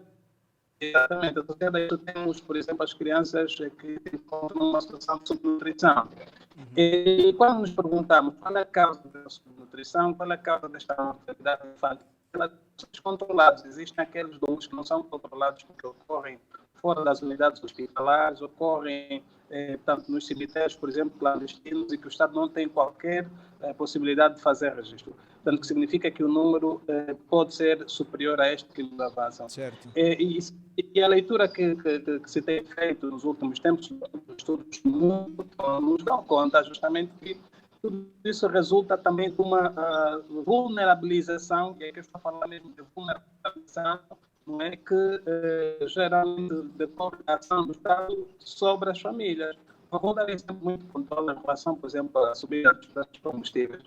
a isso temos, por exemplo, as crianças que encontram uma situação de subnutrição. E quando nos perguntamos qual é a causa da subnutrição, qual é a causa desta mortalidade infantil, elas são descontroladas. Existem aqueles doentes que não são controlados porque ocorrem fora das unidades hospitalares, ocorrem tanto nos cemitérios, por exemplo, clandestinos, e que o Estado não tem qualquer possibilidade de fazer registro. Portanto, que significa que o número pode ser superior a este que nos avançam. Certo. E a leitura que se tem feito nos últimos tempos, estudos nos dão conta justamente que tudo isso resulta também de uma vulnerabilização, e aqui eu estou falando mesmo de vulnerabilização, não é, que geralmente decorre da ação do Estado sobre as famílias. Vou dar um exemplo muito pontual em relação, por exemplo, à subida dos preços dos combustíveis.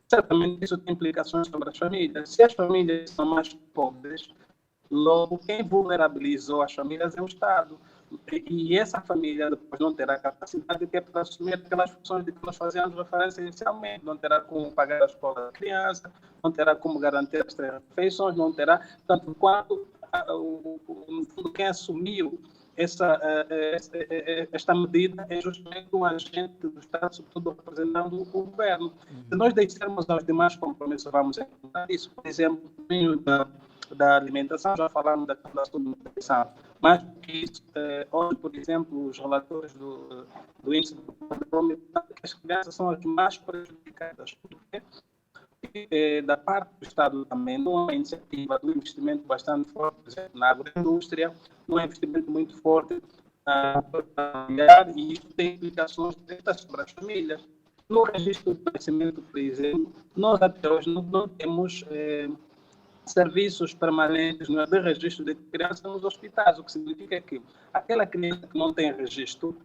Certamente isso tem implicações sobre as famílias. Se as famílias são mais pobres, logo quem vulnerabilizou as famílias é o Estado. E essa família depois não terá capacidade para assumir aquelas funções de que nós fazíamos referência inicialmente. Não terá como pagar a escola da criança, não terá como garantir as 3 refeições, não terá, tanto quanto quem assumiu esta medida é justamente um agente do Estado, sobretudo representando o governo. Se nós deixarmos aos demais compromissos, vamos encontrar isso. Por exemplo, da alimentação, já falamos da subnutrição. Mais do que isso, hoje, por exemplo, os relatores do índice do fome, que as crianças são as mais prejudicadas. Da parte do Estado também, não há uma iniciativa de um investimento bastante forte, por exemplo, na agroindústria, não há investimento muito forte na familiar, e isso tem implicações diretas sobre as famílias. No registro do crescimento, por exemplo, nós até hoje não temos serviços permanentes de registro de crianças nos hospitais, o que significa que aquela criança que não tem registro,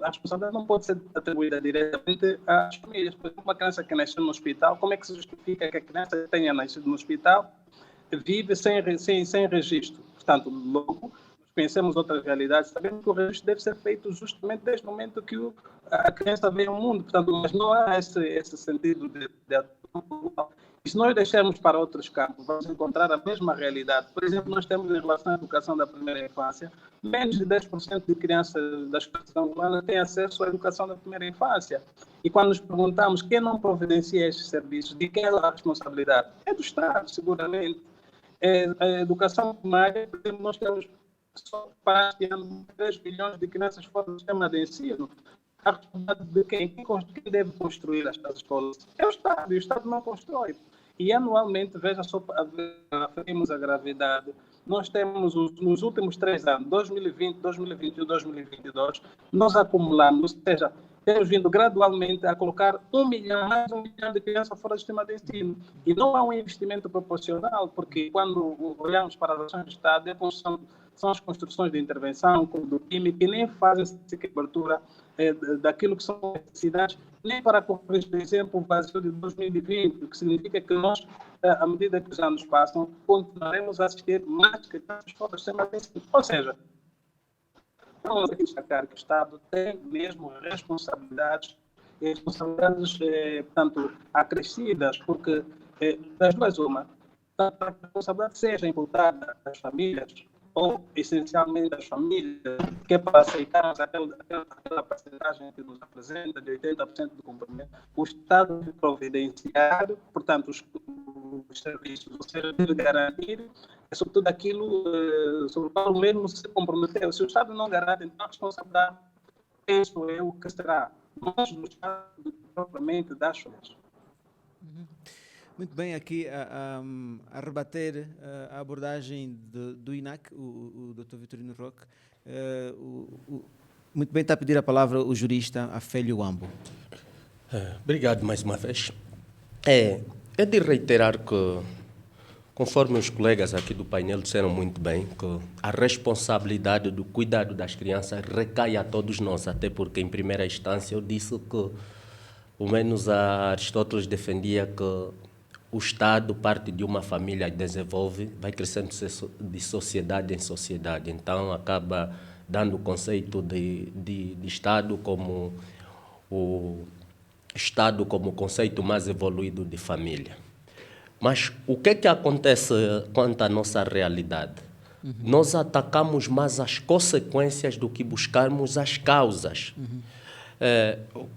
a responsabilidade não pode ser atribuída diretamente às famílias. Por exemplo, uma criança que nasceu no hospital, como é que se justifica que a criança que tenha nascido no hospital vive sem registro? Portanto, logo, conhecemos outras realidades, sabemos que o registro deve ser feito justamente desde o momento que a criança vem ao mundo. Portanto, mas não há esse sentido de atuação. E se nós deixarmos para outros campos, vamos encontrar a mesma realidade. Por exemplo, nós temos em relação à educação da primeira infância, menos de 10% de crianças das crianças angolanas têm acesso à educação da primeira infância. E quando nos perguntamos quem não providencia estes serviços, de quem é a responsabilidade? É do Estado, seguramente. A educação primária, por exemplo, nós temos só para este ano 3 milhões de crianças fora do sistema de ensino. A responsabilidade de quem? Quem deve construir estas escolas? É o Estado, e o Estado não constrói. E anualmente, veja só, aferimos a gravidade, nós temos nos últimos 3 anos, 2020, 2021 e 2022, nós acumulamos, ou seja, temos vindo gradualmente a colocar mais de 1 milhão de crianças fora do sistema de ensino. E não há um investimento proporcional, porque quando olhamos para as ações do Estado, são as construções de intervenção, como do time, que nem fazem essa cobertura daquilo que são necessidades, nem para corrigir, por exemplo, o vazio de 2020, o que significa que nós, à medida que os anos passam, continuaremos a assistir mais crianças fora do sistema de ensino. Ou seja, vamos aqui destacar que o Estado tem mesmo responsabilidades, portanto, acrescidas, porque das duas uma, tanto a responsabilidade seja imputada às famílias, ou essencialmente das famílias, que é para aceitarmos aquela porcentagem que nos apresenta, de 80% do compromisso, o Estado deve providenciar, portanto, os serviços, ou seja, deve garantir, sobretudo aquilo sobre o qual o mesmo se comprometeu. Se o Estado não garante, então a responsabilidade, penso eu, que será mais do Estado propriamente das famílias. Muito bem, aqui a rebater a abordagem do INAC, o Dr. Vitorino Roque. Muito bem, está a pedir a palavra o jurista Afélio Wambo. Obrigado mais uma vez. É de reiterar que, conforme os colegas aqui do painel disseram muito bem, que a responsabilidade do cuidado das crianças recai a todos nós, até porque, em primeira instância, eu disse que, pelo menos Aristóteles defendia que o Estado parte de uma família e desenvolve, vai crescendo de sociedade em sociedade. Então, acaba dando o conceito de Estado como o Estado como o conceito mais evoluído de família. Mas o que é que acontece quanto à nossa realidade? Nós atacamos mais as consequências do que buscarmos as causas.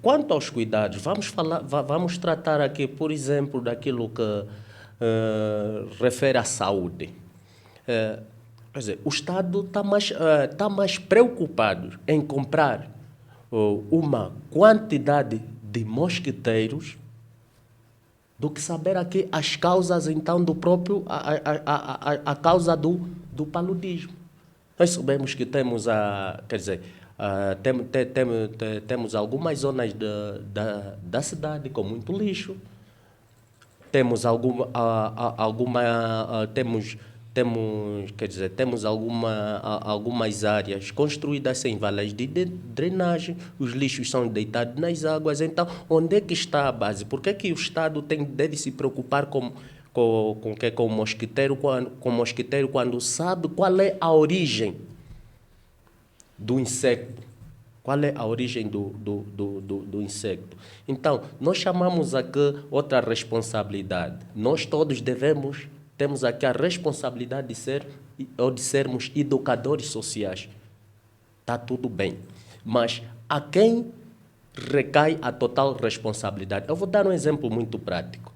Quanto aos cuidados, vamos tratar aqui, por exemplo, daquilo que refere à saúde. Quer dizer, o Estado está mais preocupado em comprar uma quantidade de mosquiteiros do que saber aqui as causas, então, do próprio, a causa do paludismo. Nós sabemos que temos temos algumas zonas da cidade com muito lixo, temos algumas áreas construídas sem valas de drenagem, os lixos são deitados nas águas. Então, onde é que está a base? Por que é que o Estado deve se preocupar com o mosquiteiro quando sabe qual é a origem do insecto? Qual é a origem do insecto? Então, nós chamamos aqui outra responsabilidade. Nós todos temos aqui a responsabilidade de sermos educadores sociais. Está tudo bem. Mas a quem recai a total responsabilidade? Eu vou dar um exemplo muito prático.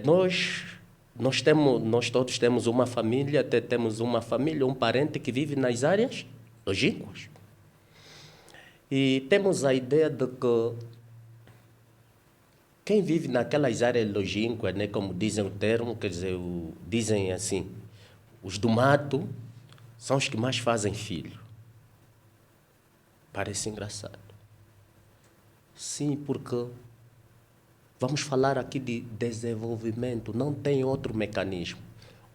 Nós todos temos uma família, um parente que vive nas áreas longínquas. E temos a ideia de que quem vive naquelas áreas longínquas, né, como dizem o termo, quer dizer, dizem assim, os do mato são os que mais fazem filho. Parece engraçado. Sim, porque vamos falar aqui de desenvolvimento, não tem outro mecanismo.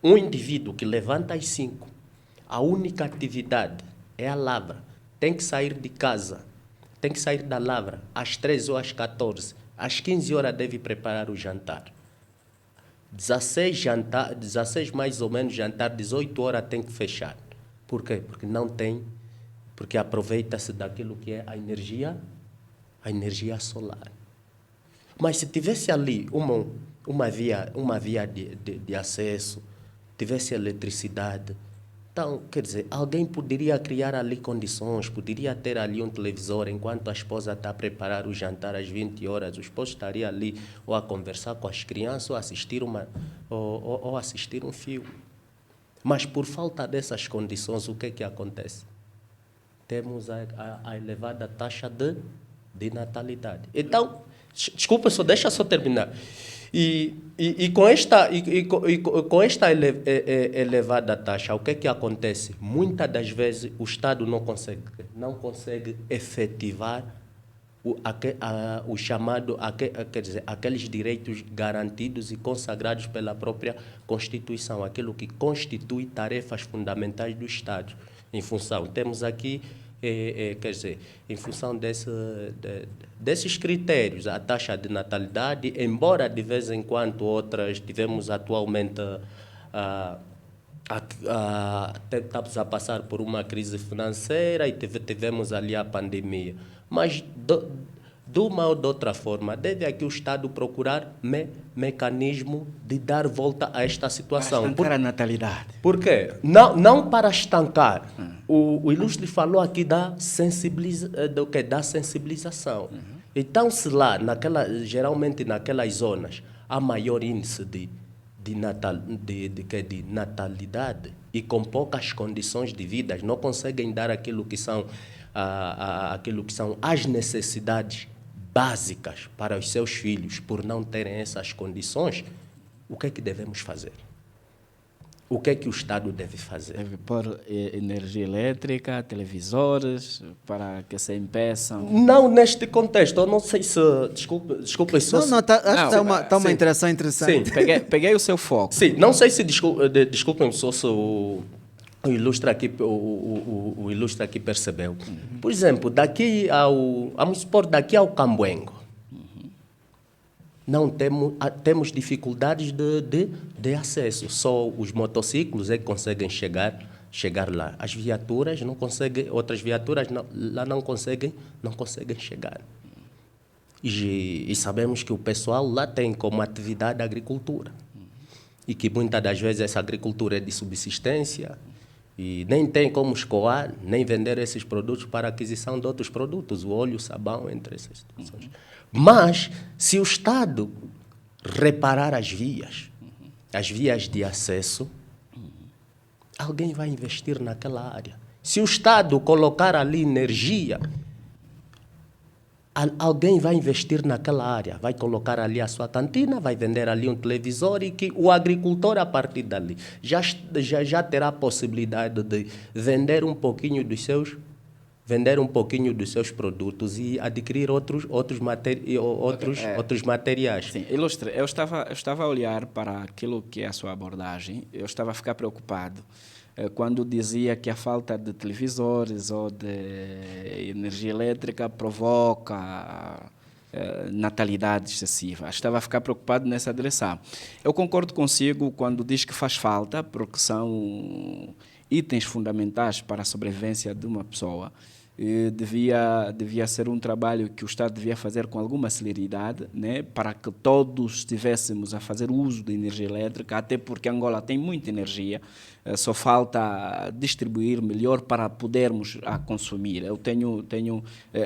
Um indivíduo que levanta às 5, a única atividade é a lavra. Tem que sair de casa, tem que sair da lavra às 13 ou às 14. Às 15 horas deve preparar o jantar. 16 mais ou menos jantar, 18 horas tem que fechar. Por quê? Porque aproveita-se daquilo que é a energia solar. Mas se tivesse ali uma via de acesso, tivesse eletricidade, então, quer dizer, alguém poderia criar ali condições, poderia ter ali um televisor, enquanto a esposa está a preparar o jantar às 20 horas, o esposo estaria ali ou a conversar com as crianças ou assistir um filme. Mas por falta dessas condições, o que é que acontece? Temos a elevada taxa de natalidade. Então, desculpa, deixa só terminar. E com esta elevada taxa, o que é que acontece? Muitas das vezes o Estado não consegue efetivar o chamado, quer dizer, aqueles direitos garantidos e consagrados pela própria Constituição, aquilo que constitui tarefas fundamentais do Estado. Em função, temos aqui, quer dizer, em função desses critérios, a taxa de natalidade, embora de vez em quando outras tivemos atualmente estamos a passar por uma crise financeira e tivemos ali a pandemia. Mas, de uma ou de outra forma, deve aqui o Estado procurar mecanismo de dar volta a esta situação. Para estancar a natalidade. Por quê? Não para estancar. O ilustre falou aqui da sensibilização. Então, se lá, geralmente naquelas zonas, há maior índice de natalidade e com poucas condições de vida, não conseguem dar aquilo que são as necessidades básicas para os seus filhos, por não terem essas condições, o que é que devemos fazer? O que é que o Estado deve fazer? Deve pôr energia elétrica, televisores, para que se impeçam. Não neste contexto, eu não sei se... Desculpe se... Não, acho que está uma interação interessante. Sim. Peguei o seu foco. Sim, não sei se... Desculpem se o ilustre aqui percebeu. Por exemplo, vamos supor, daqui ao Cambuengo, não temos dificuldades de acesso. Só os motociclos é que conseguem chegar lá. As viaturas não conseguem, outras viaturas lá não conseguem chegar. E sabemos que o pessoal lá tem como atividade a agricultura. E que muitas das vezes essa agricultura é de subsistência e nem tem como escoar, nem vender esses produtos para aquisição de outros produtos, o óleo, o sabão, entre essas situações. Mas, se o Estado reparar as vias de acesso, alguém vai investir naquela área. Se o Estado colocar ali energia, alguém vai investir naquela área, vai colocar ali a sua cantina, vai vender ali um televisor e que o agricultor, a partir dali, já terá a possibilidade de vender um pouquinho dos seus produtos e adquirir outros materiais. Sim, ilustre, eu estava a olhar para aquilo que é a sua abordagem, eu estava a ficar preocupado quando dizia que a falta de televisores ou de energia elétrica provoca natalidade excessiva. Estava a ficar preocupado nessa direção. Eu concordo consigo quando diz que faz falta, porque são itens fundamentais para a sobrevivência de uma pessoa. Devia ser um trabalho que o Estado devia fazer com alguma celeridade, né, para que todos estivéssemos a fazer uso de energia elétrica, até porque Angola tem muita energia, só falta distribuir melhor para podermos a consumir. Eu tenho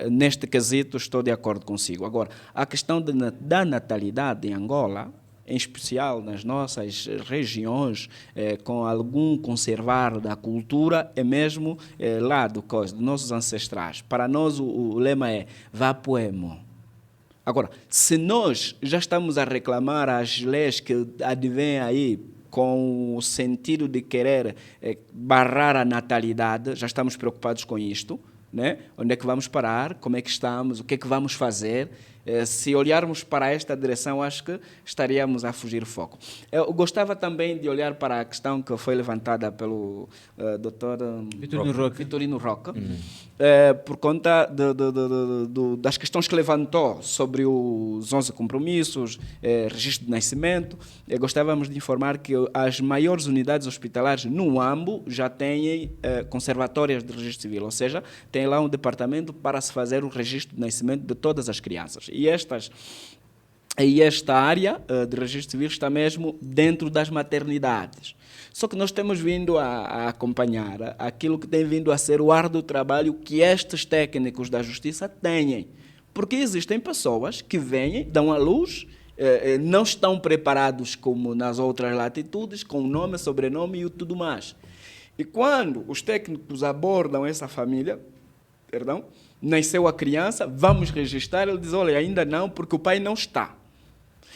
neste quesito estou de acordo consigo. Agora, a questão da natalidade em Angola, em especial nas nossas regiões, com algum conservar da cultura, é mesmo lá dos nossos ancestrais. Para nós o lema é Vapoemo. Agora, se nós já estamos a reclamar as leis que advêm aí com o sentido de querer barrar a natalidade, já estamos preocupados com isto, né? Onde é que vamos parar? Como é que estamos? O que é que vamos fazer? Se olharmos para esta direção, acho que estaríamos a fugir do foco. Eu gostava também de olhar para a questão que foi levantada pelo Dr. Vitorino Roca, por conta das questões que levantou sobre os 11 compromissos, registro de nascimento. Gostávamos de informar que as maiores unidades hospitalares no AMBO já têm conservatórias de registro civil, ou seja, tem lá um departamento para se fazer o registro de nascimento de todas as crianças. E esta área de registro civil está mesmo dentro das maternidades. Só que nós temos vindo a acompanhar aquilo que tem vindo a ser o árduo trabalho que estes técnicos da justiça têm. Porque existem pessoas que vêm, dão à luz, não estão preparados como nas outras latitudes, com nome, sobrenome e tudo mais. E quando os técnicos abordam essa família, nasceu a criança, vamos registrar, ele diz, olha, ainda não, porque o pai não está.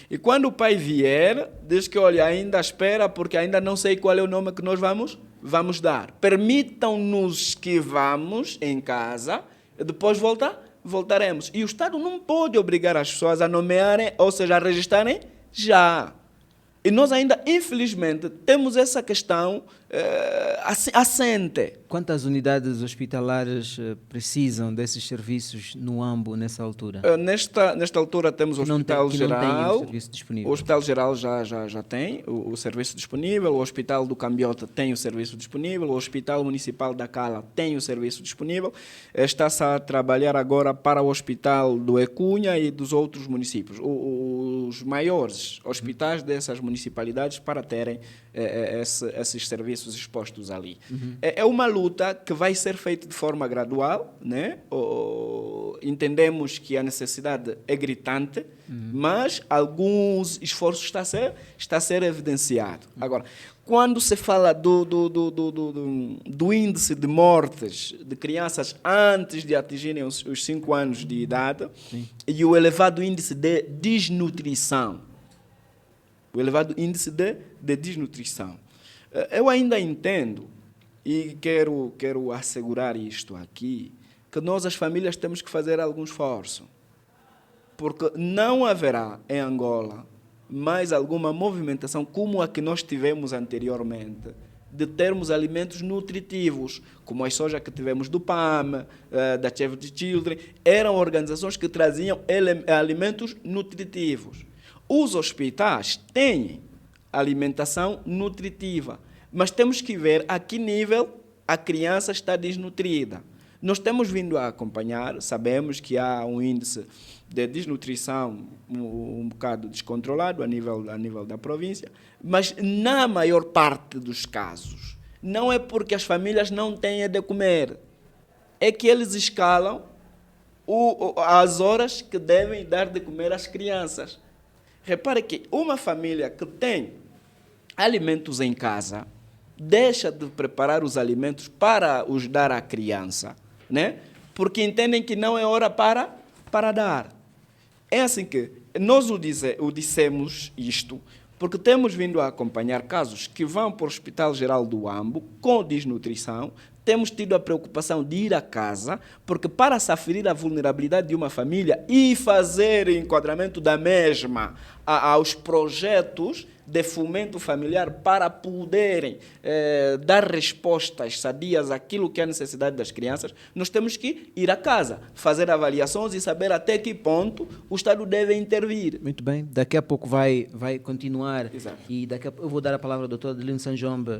E quando o pai vier, diz que, olha, ainda espera, porque ainda não sei qual é o nome que nós vamos dar. Permitam-nos que vamos em casa, e depois voltaremos. E o Estado não pode obrigar as pessoas a nomearem, ou seja, a registrarem já. E nós ainda, infelizmente, temos essa questão assente. Quantas unidades hospitalares precisam desses serviços no AMBO nessa altura? Nesta altura temos o Hospital Geral. Não tem o serviço disponível. O Hospital Geral já tem o serviço disponível, o Hospital do Cambiota tem o serviço disponível, o Hospital Municipal da Cala tem o serviço disponível. Está-se a trabalhar agora para o Hospital do Ecunha e dos outros municípios. Os maiores hospitais dessas municipalidades para terem esses serviços expostos ali. É uma luta que vai ser feita de forma gradual, né? Entendemos que a necessidade é gritante, mas alguns esforços está a ser evidenciado. Agora, quando se fala do índice de mortes de crianças antes de atingirem os 5 anos de idade, e o elevado índice de desnutrição, eu ainda entendo, e quero assegurar isto aqui, que nós, as famílias, temos que fazer algum esforço. Porque não haverá em Angola mais alguma movimentação como a que nós tivemos anteriormente, de termos alimentos nutritivos, como as soja que tivemos do PAM, da Save the Children, eram organizações que traziam alimentos nutritivos. Os hospitais têm alimentação nutritiva, mas temos que ver a que nível a criança está desnutrida. Nós temos vindo a acompanhar, sabemos que há um índice de desnutrição um bocado descontrolado a nível da província, mas na maior parte dos casos, não é porque as famílias não têm de comer, é que eles escalam as horas que devem dar de comer às crianças. Repare que uma família que tem alimentos em casa deixa de preparar os alimentos para os dar à criança, né? Porque entendem que não é hora para dar. É assim que nós o dissemos isto, porque temos vindo a acompanhar casos que vão para o Hospital Geral do Ambo com desnutrição. Temos tido a preocupação de ir à casa, porque para se aferir a vulnerabilidade de uma família e fazer enquadramento da mesma aos projetos de fomento familiar para poderem dar respostas sadias àquilo que é a necessidade das crianças, nós temos que ir à casa, fazer avaliações e saber até que ponto o Estado deve intervir. Muito bem, daqui a pouco vai continuar. Exato. E daqui a pouco eu vou dar a palavra ao doutor Adelino Sanjombe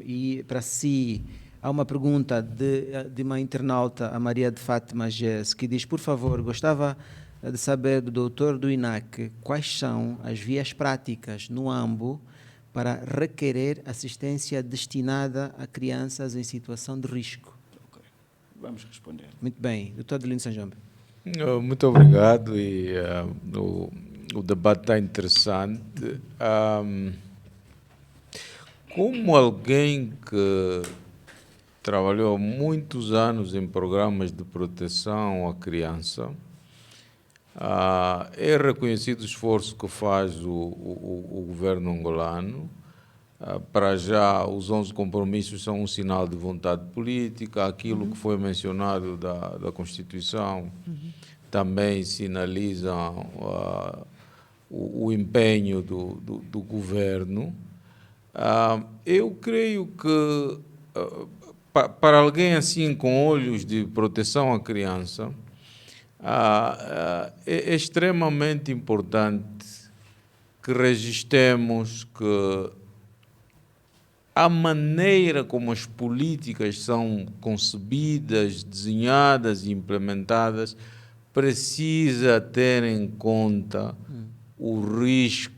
e para si há uma pergunta de uma internauta, a Maria de Fátima Gess, que diz, por favor, gostava de saber do doutor do INAC quais são as vias práticas no AMBO para requerer assistência destinada a crianças em situação de risco. Okay. Vamos responder. Muito bem. Doutor Adelino Sanjombe. Muito obrigado e o debate está interessante. Como alguém que trabalhou há muitos anos em programas de proteção à criança, é reconhecido o esforço que faz o governo angolano. Para já, os 11 compromissos são um sinal de vontade política. Aquilo que foi mencionado da Constituição também sinaliza o empenho do governo. Eu creio que, para alguém assim com olhos de proteção à criança, é extremamente importante que registremos que a maneira como as políticas são concebidas, desenhadas e implementadas precisa ter em conta o risco,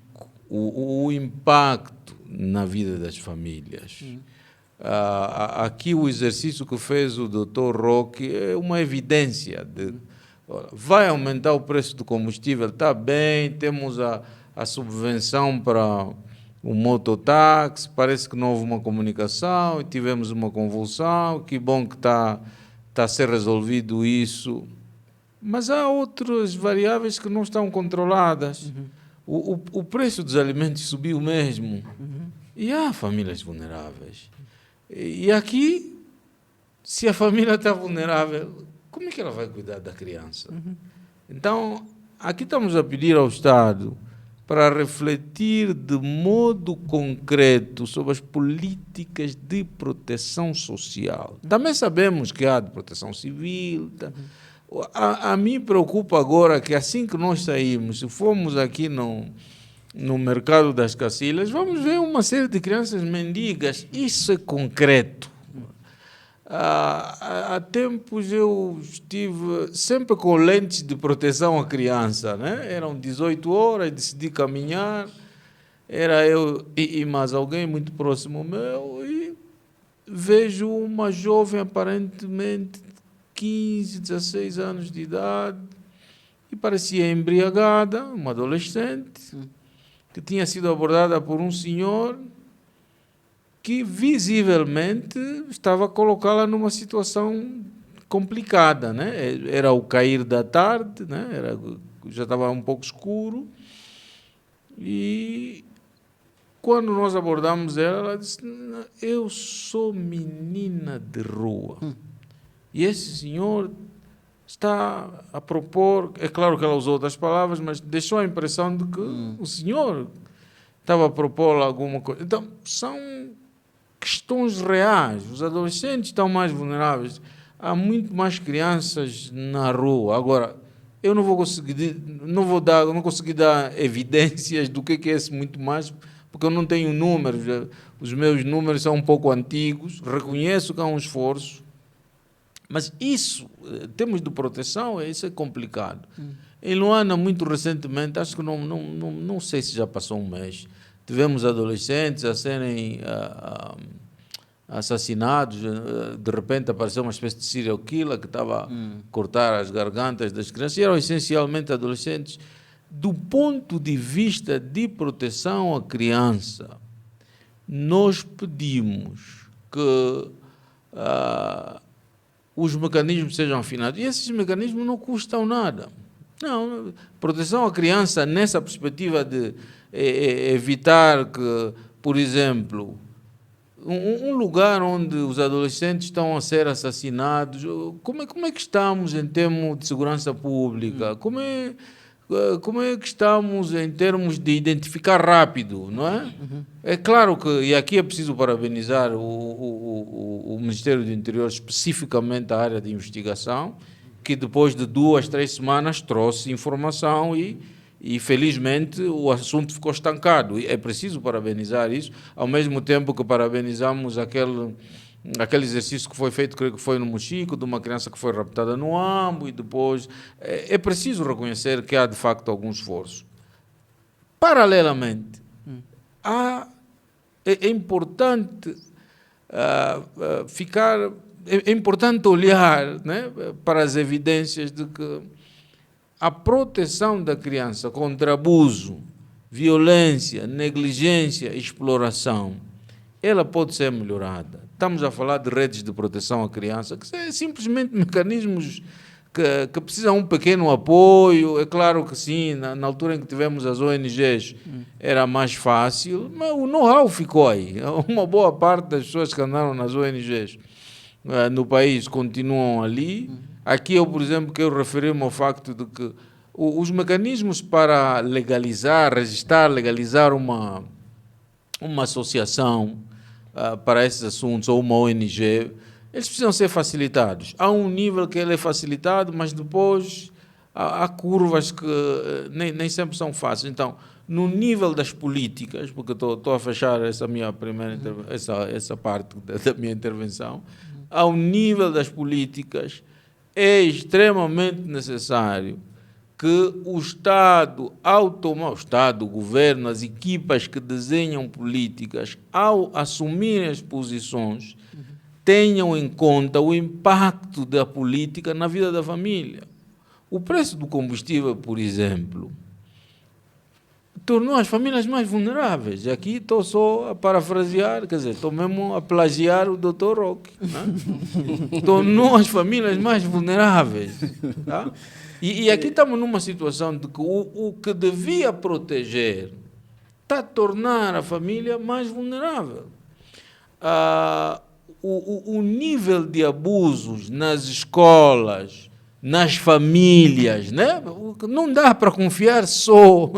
o impacto na vida das famílias. Aqui o exercício que fez o Dr. Roque é uma evidência de vai aumentar o preço do combustível, está bem, temos a subvenção para o mototáxi, parece que não houve uma comunicação e tivemos uma convulsão, que bom que está a ser resolvido isso. Mas há outras variáveis que não estão controladas. o preço dos alimentos subiu mesmo. E há famílias vulneráveis. E aqui, se a família está vulnerável, como é que ela vai cuidar da criança? Então, aqui estamos a pedir ao Estado para refletir de modo concreto sobre as políticas de proteção social. Também sabemos que há de proteção civil. A mim preocupa agora que assim que nós saímos, se formos aqui no mercado das Cacilhas, vamos ver uma série de crianças mendigas. Isso é concreto. Há tempos eu estive sempre com lentes de proteção à criança, né? Eram 18 horas, decidi caminhar, era eu e mais alguém muito próximo meu, e vejo uma jovem aparentemente 15, 16 anos de idade, e parecia embriagada, uma adolescente, que tinha sido abordada por um senhor que visivelmente estava a colocá-la numa situação complicada, né? Era o cair da tarde, né? Já estava um pouco escuro, e quando nós abordamos ela, ela disse: eu sou menina de rua. E esse senhor está a propor, é claro que ela usou outras palavras, mas deixou a impressão de que o senhor estava a propor alguma coisa. Então, são questões reais. Os adolescentes estão mais vulneráveis. Há muito mais crianças na rua. Agora, eu não consegui dar evidências do que é esse muito mais, porque eu não tenho números. Os meus números são um pouco antigos. Reconheço que há um esforço. Mas isso, termos de proteção, isso é complicado. Em Luanda, muito recentemente, acho que não sei se já passou um mês, tivemos adolescentes a serem assassinados. De repente apareceu uma espécie de serial killer que estava a cortar as gargantas das crianças, e eram essencialmente adolescentes. Do ponto de vista de proteção à criança, nós pedimos que os mecanismos sejam afinados. E esses mecanismos não custam nada. Não, proteção à criança nessa perspectiva de evitar que, por exemplo, um lugar onde os adolescentes estão a ser assassinados, como é que estamos em termos de segurança pública? Como é que estamos em termos de identificar rápido, não é? É claro que, e aqui é preciso parabenizar o Ministério do Interior, especificamente a área de investigação, que depois de 2, 3 semanas trouxe informação e felizmente o assunto ficou estancado. É preciso parabenizar isso, ao mesmo tempo que parabenizamos aquele exercício que foi feito, creio que foi no Mochico, de uma criança que foi raptada no Ambo, e depois é preciso reconhecer que há de facto algum esforço. Paralelamente, é importante é importante olhar, né, para as evidências de que a proteção da criança contra abuso, violência, negligência, exploração, ela pode ser melhorada. Estamos a falar de redes de proteção à criança, que são simplesmente mecanismos que precisam de um pequeno apoio. É claro que sim, na altura em que tivemos as ONGs era mais fácil, mas o know-how ficou aí. Uma boa parte das pessoas que andaram nas ONGs no país continuam ali. Aqui eu, por exemplo, quero referir-me ao facto de que os mecanismos para legalizar uma associação para esses assuntos, ou uma ONG, eles precisam ser facilitados. Há um nível que ele é facilitado, mas depois há curvas que nem sempre são fáceis. Então, no nível das políticas, porque estou a fechar essa minha primeira essa parte da minha intervenção, ao nível das políticas, é extremamente necessário que o Estado, o governo, as equipas que desenham políticas, ao assumirem as posições, tenham em conta o impacto da política na vida da família. O preço do combustível, por exemplo, tornou as famílias mais vulneráveis. Aqui estou só a parafrasear, quer dizer, estou mesmo a plagiar o Dr. Roque. Né? Tornou as famílias mais vulneráveis. Tá? E aqui estamos numa situação de que o que devia proteger está a tornar a família mais vulnerável. O nível de abusos nas escolas, nas famílias, né? Não dá para confiar só,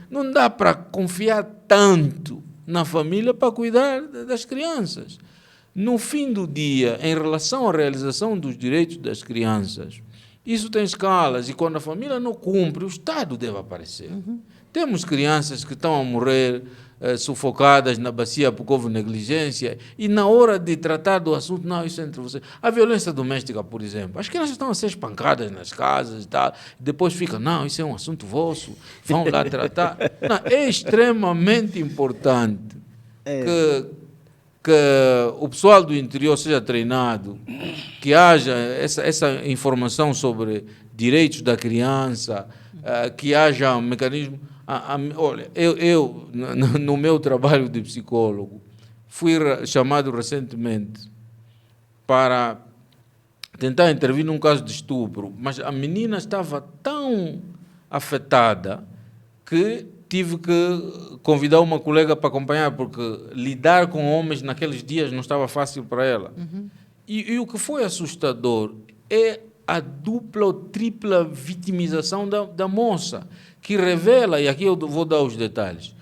não dá para confiar tanto na família para cuidar das crianças. No fim do dia, em relação à realização dos direitos das crianças, isso tem escalas, e quando a família não cumpre, o Estado deve aparecer. Temos crianças que estão a morrer sufocadas na bacia porque houve negligência, e na hora de tratar do assunto, não, isso é entre vocês. A violência doméstica, por exemplo, as crianças estão a ser espancadas nas casas e tal, depois fica, não, isso é um assunto vosso, vão lá tratar. Não, é extremamente importante que o pessoal do interior seja treinado, que haja essa informação sobre direitos da criança, que haja um mecanismo. Olha, eu, no meu trabalho de psicólogo, fui chamado recentemente para tentar intervir num caso de estupro, mas a menina estava tão afetada que tive que convidar uma colega para acompanhar, porque lidar com homens naqueles dias não estava fácil para ela. E o que foi assustador é a dupla ou tripla vitimização da moça, que revela, e aqui eu vou dar os detalhes,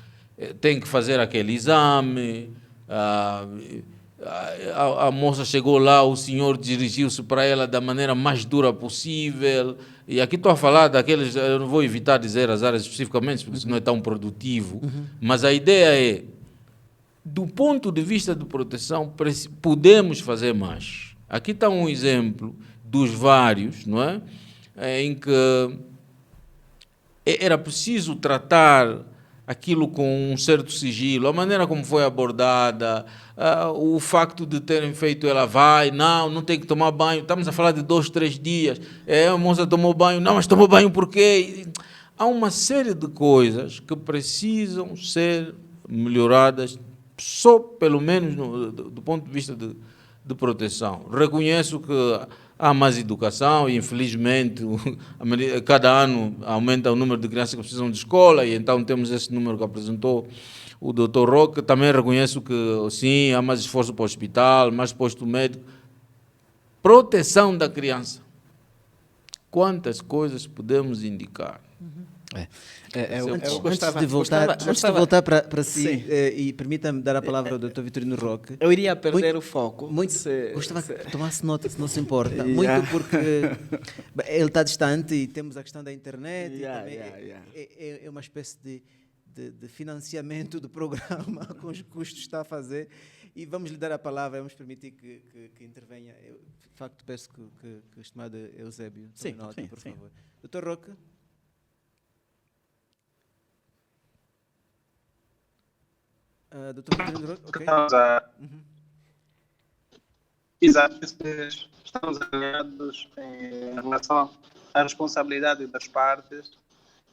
tem que fazer aquele exame, a moça chegou lá, o senhor dirigiu-se para ela da maneira mais dura possível, e aqui estou a falar daqueles, eu não vou evitar dizer as áreas especificamente, porque isso não é tão produtivo, mas a ideia é, do ponto de vista de proteção, podemos fazer mais. Aqui está um exemplo dos vários, não é? Em que era preciso tratar aquilo com um certo sigilo, a maneira como foi abordada, o facto de terem feito ela vai, não tem que tomar banho, estamos a falar de 2, 3 dias, a moça tomou banho, não, mas tomou banho por quê? Há uma série de coisas que precisam ser melhoradas, só pelo menos do ponto de vista de proteção. Reconheço que há mais educação e, infelizmente, cada ano aumenta o número de crianças que precisam de escola, e então temos esse número que apresentou o Dr. Roque. Também reconheço que, sim, há mais esforço para o hospital, mais posto médico. Proteção da criança. Quantas coisas podemos indicar? Antes de voltar para si, e permita-me dar a palavra ao Dr. Vitorino Roque. Eu iria perder o foco. Gostava que tomasse nota, se não se importa. Muito porque ele está distante e temos a questão da internet. E também é uma espécie de financiamento do programa com os custos que está a fazer. E vamos lhe dar a palavra, vamos permitir que intervenha. Eu, de facto, peço que o estimado Eusébio tome nota, por favor. Dr. Roque. Doutor Vitorino Roque, ok. Exato, estamos alinhados em relação à responsabilidade das partes.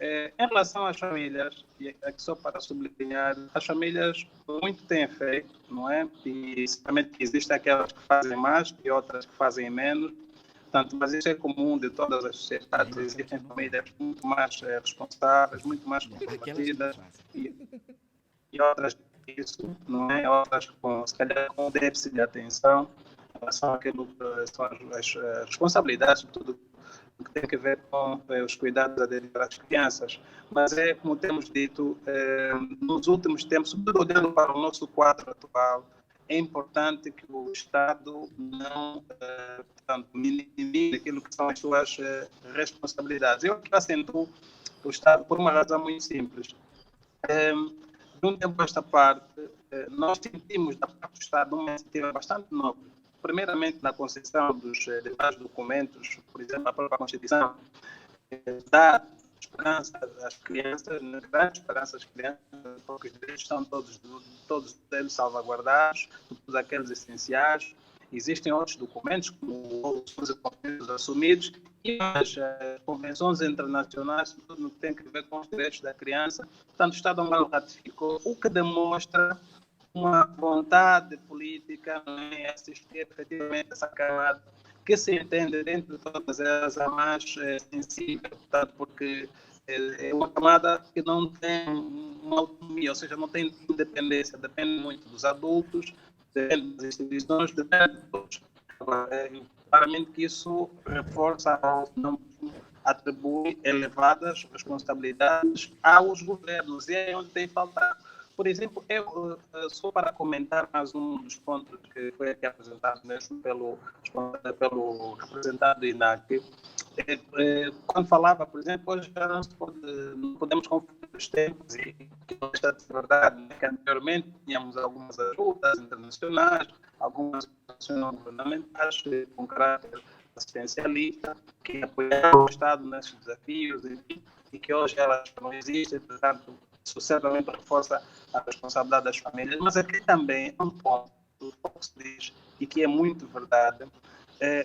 Em relação às famílias, e aqui só para sublinhar, as famílias muito têm feito, não é? E certamente existem aquelas que fazem mais e outras que fazem menos. Portanto, mas isso é comum de todas as sociedades. Existem famílias muito mais responsáveis, muito mais comprometidas e outras isso, não é? Outras se calhar com déficit de atenção em relação àquilo que são as responsabilidades, tudo o que tem a ver com os cuidados a dedicar às crianças. Mas como temos dito, nos últimos tempos, sobretudo olhando para o nosso quadro atual, é importante que o Estado não minimize aquilo que são as suas responsabilidades. Eu acrescento o Estado por uma razão muito simples. De um tempo a esta parte, nós sentimos da parte do Estado uma iniciativa bastante nobre. Primeiramente, na concessão dos demais documentos, por exemplo, a própria Constituição, dá esperança às crianças, grande esperança às crianças, porque os direitos estão todos eles salvaguardados, todos aqueles essenciais. Existem outros documentos, como os documentos assumidos, e as convenções internacionais, tudo no que tem a ver com os direitos da criança. Portanto, o Estado angolano ratificou, o que demonstra uma vontade política, não é, assistir efetivamente essa camada que se entende dentro de todas elas a mais sensível, portanto, porque é uma camada que não tem uma autonomia, ou seja, não tem independência, depende muito dos adultos, depende das instituições, depende de todos. Agora, claramente que isso reforça ou não atribui elevadas responsabilidades aos governos, e é onde tem faltado. Por exemplo, só para comentar mais um dos pontos que foi aqui apresentado mesmo pelo representante do INAC, quando falava, por exemplo, hoje já não podemos confundir os tempos, e que é de verdade, né, que anteriormente tínhamos algumas ajudas internacionais, algumas ações não governamentais com caráter assistencialista, que apoiaram o Estado nesses desafios, enfim, e que hoje elas não existem, portanto, isso certamente reforça a responsabilidade das famílias, mas aqui também é um ponto que se diz, e que é muito verdade,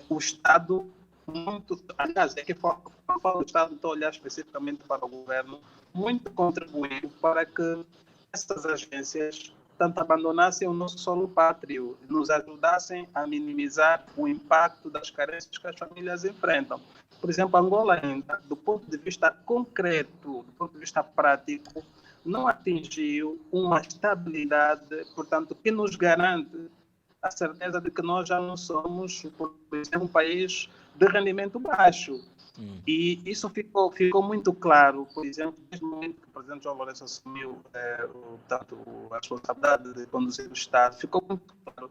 o Estado muito, aliás, é que quando falo do Estado, estou a olhar especificamente para o governo, muito contribuiu para que essas agências tanto abandonassem o nosso solo pátrio, nos ajudassem a minimizar o impacto das carências que as famílias enfrentam. Por exemplo, Angola ainda, do ponto de vista concreto, do ponto de vista prático, não atingiu uma estabilidade, portanto, que nos garante a certeza de que nós já não somos, por exemplo, um país de rendimento baixo. E isso ficou muito claro, por exemplo, desde o momento que o presidente João Lourenço assumiu a responsabilidade de conduzir o Estado, ficou muito claro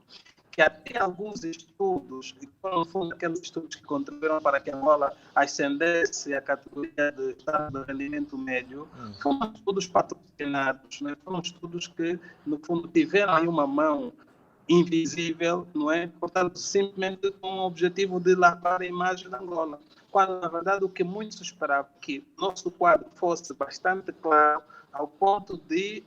que até alguns estudos, e foram, no fundo, aqueles estudos que contribuíram para que Angola ascendesse à categoria de Estado de rendimento médio, foram estudos patrocinados, né? Foram estudos que, no fundo, tiveram aí uma mão invisível, não é? Portanto, simplesmente com o objetivo de lavar a imagem da Angola. Quando, na verdade, o que muitos esperavam que nosso quadro fosse bastante claro, ao ponto de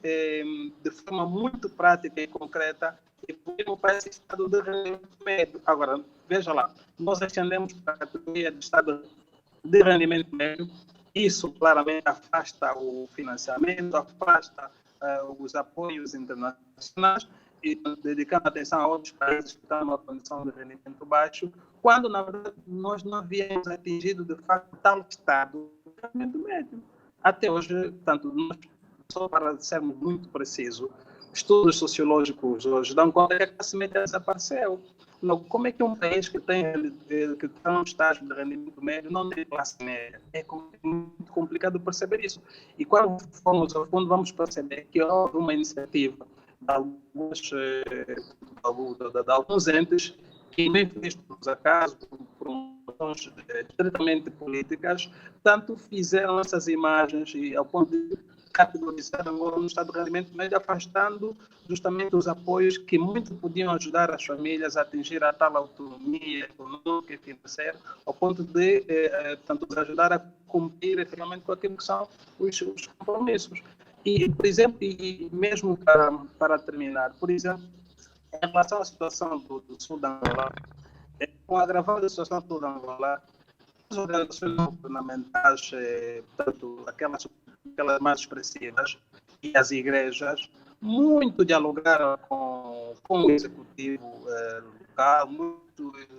forma muito prática e concreta, evoluirmos para esse estado de rendimento médio. Agora, veja lá, nós ascendemos para a categoria de estado de rendimento médio, isso claramente afasta o financiamento, afasta os apoios internacionais, e dedicando atenção a outros países que estão numa condição de rendimento baixo, quando, na verdade, nós não havíamos atingido, de facto, tal estado de rendimento médio. Até hoje, tanto nós, só para sermos muito precisos, estudos sociológicos hoje dão conta que a classe média desapareceu. Logo, como é que um país que está num estágio de rendimento médio não tem classe média? É muito complicado perceber isso. E quando formos ao fundo, vamos perceber que houve uma iniciativa de alguns entes que, nem visto por acaso, por razões estritamente políticas, tanto fizeram essas imagens e ao ponto de categorizar agora no estado de rendimento médio, afastando justamente os apoios que muito podiam ajudar as famílias a atingir a tal autonomia econômica e financeira, ao ponto de portanto, ajudar a cumprir efetivamente com aquilo que são os compromissos. E, por exemplo, e mesmo para terminar, por exemplo, em relação à situação do sul da Angola, com a agravada situação do sul da Angola, as organizações governamentais, tanto aquelas mais expressivas, e as igrejas, muito dialogaram com o executivo local, muito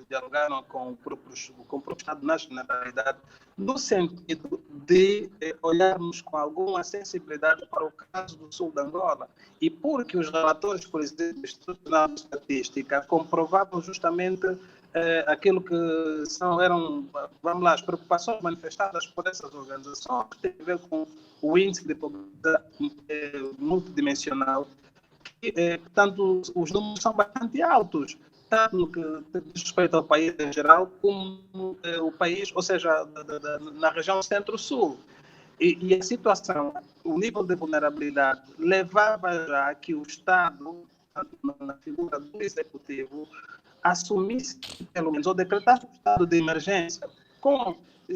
dialogaram com o próprio Estado na generalidade, no sentido de olharmos com alguma sensibilidade para o caso do sul da Angola. E porque os relatores, por exemplo, do Instituto Nacional de Estatística, comprovavam justamente aquilo que eram, vamos lá, as preocupações manifestadas por essas organizações, que tem a ver com o índice de pobreza multidimensional, e, portanto, os números são bastante altos, tanto no que diz respeito ao país em geral, como o país, ou seja, na região centro-sul. E a situação, o nível de vulnerabilidade, levava já a que o Estado, na figura do Executivo, assumisse, pelo menos, ou decretasse o estado de emergência,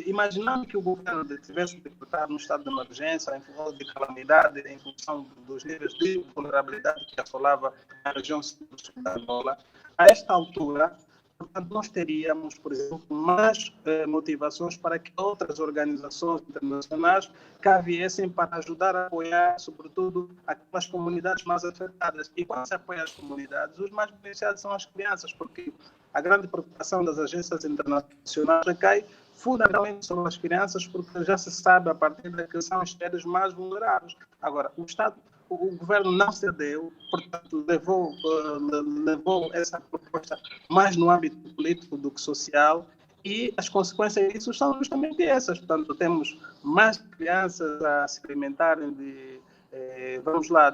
imaginando que o governo tivesse decretado um estado de emergência em função de calamidade, em função dos níveis de vulnerabilidade que assolava a região sul da Angola. A esta altura, portanto, nós teríamos, por exemplo, mais motivações para que outras organizações internacionais cá viessem para ajudar a apoiar, sobretudo, aquelas comunidades mais afetadas. E quando se apoia as comunidades, os mais beneficiados são as crianças, porque a grande preocupação das agências internacionais recai fundamentalmente sobre as crianças, porque já se sabe a partir daqui que são os seres mais vulneráveis. Agora, o governo não cedeu, portanto, levou essa proposta mais no âmbito político do que social, e as consequências disso são justamente essas. Portanto, temos mais crianças a se alimentarem de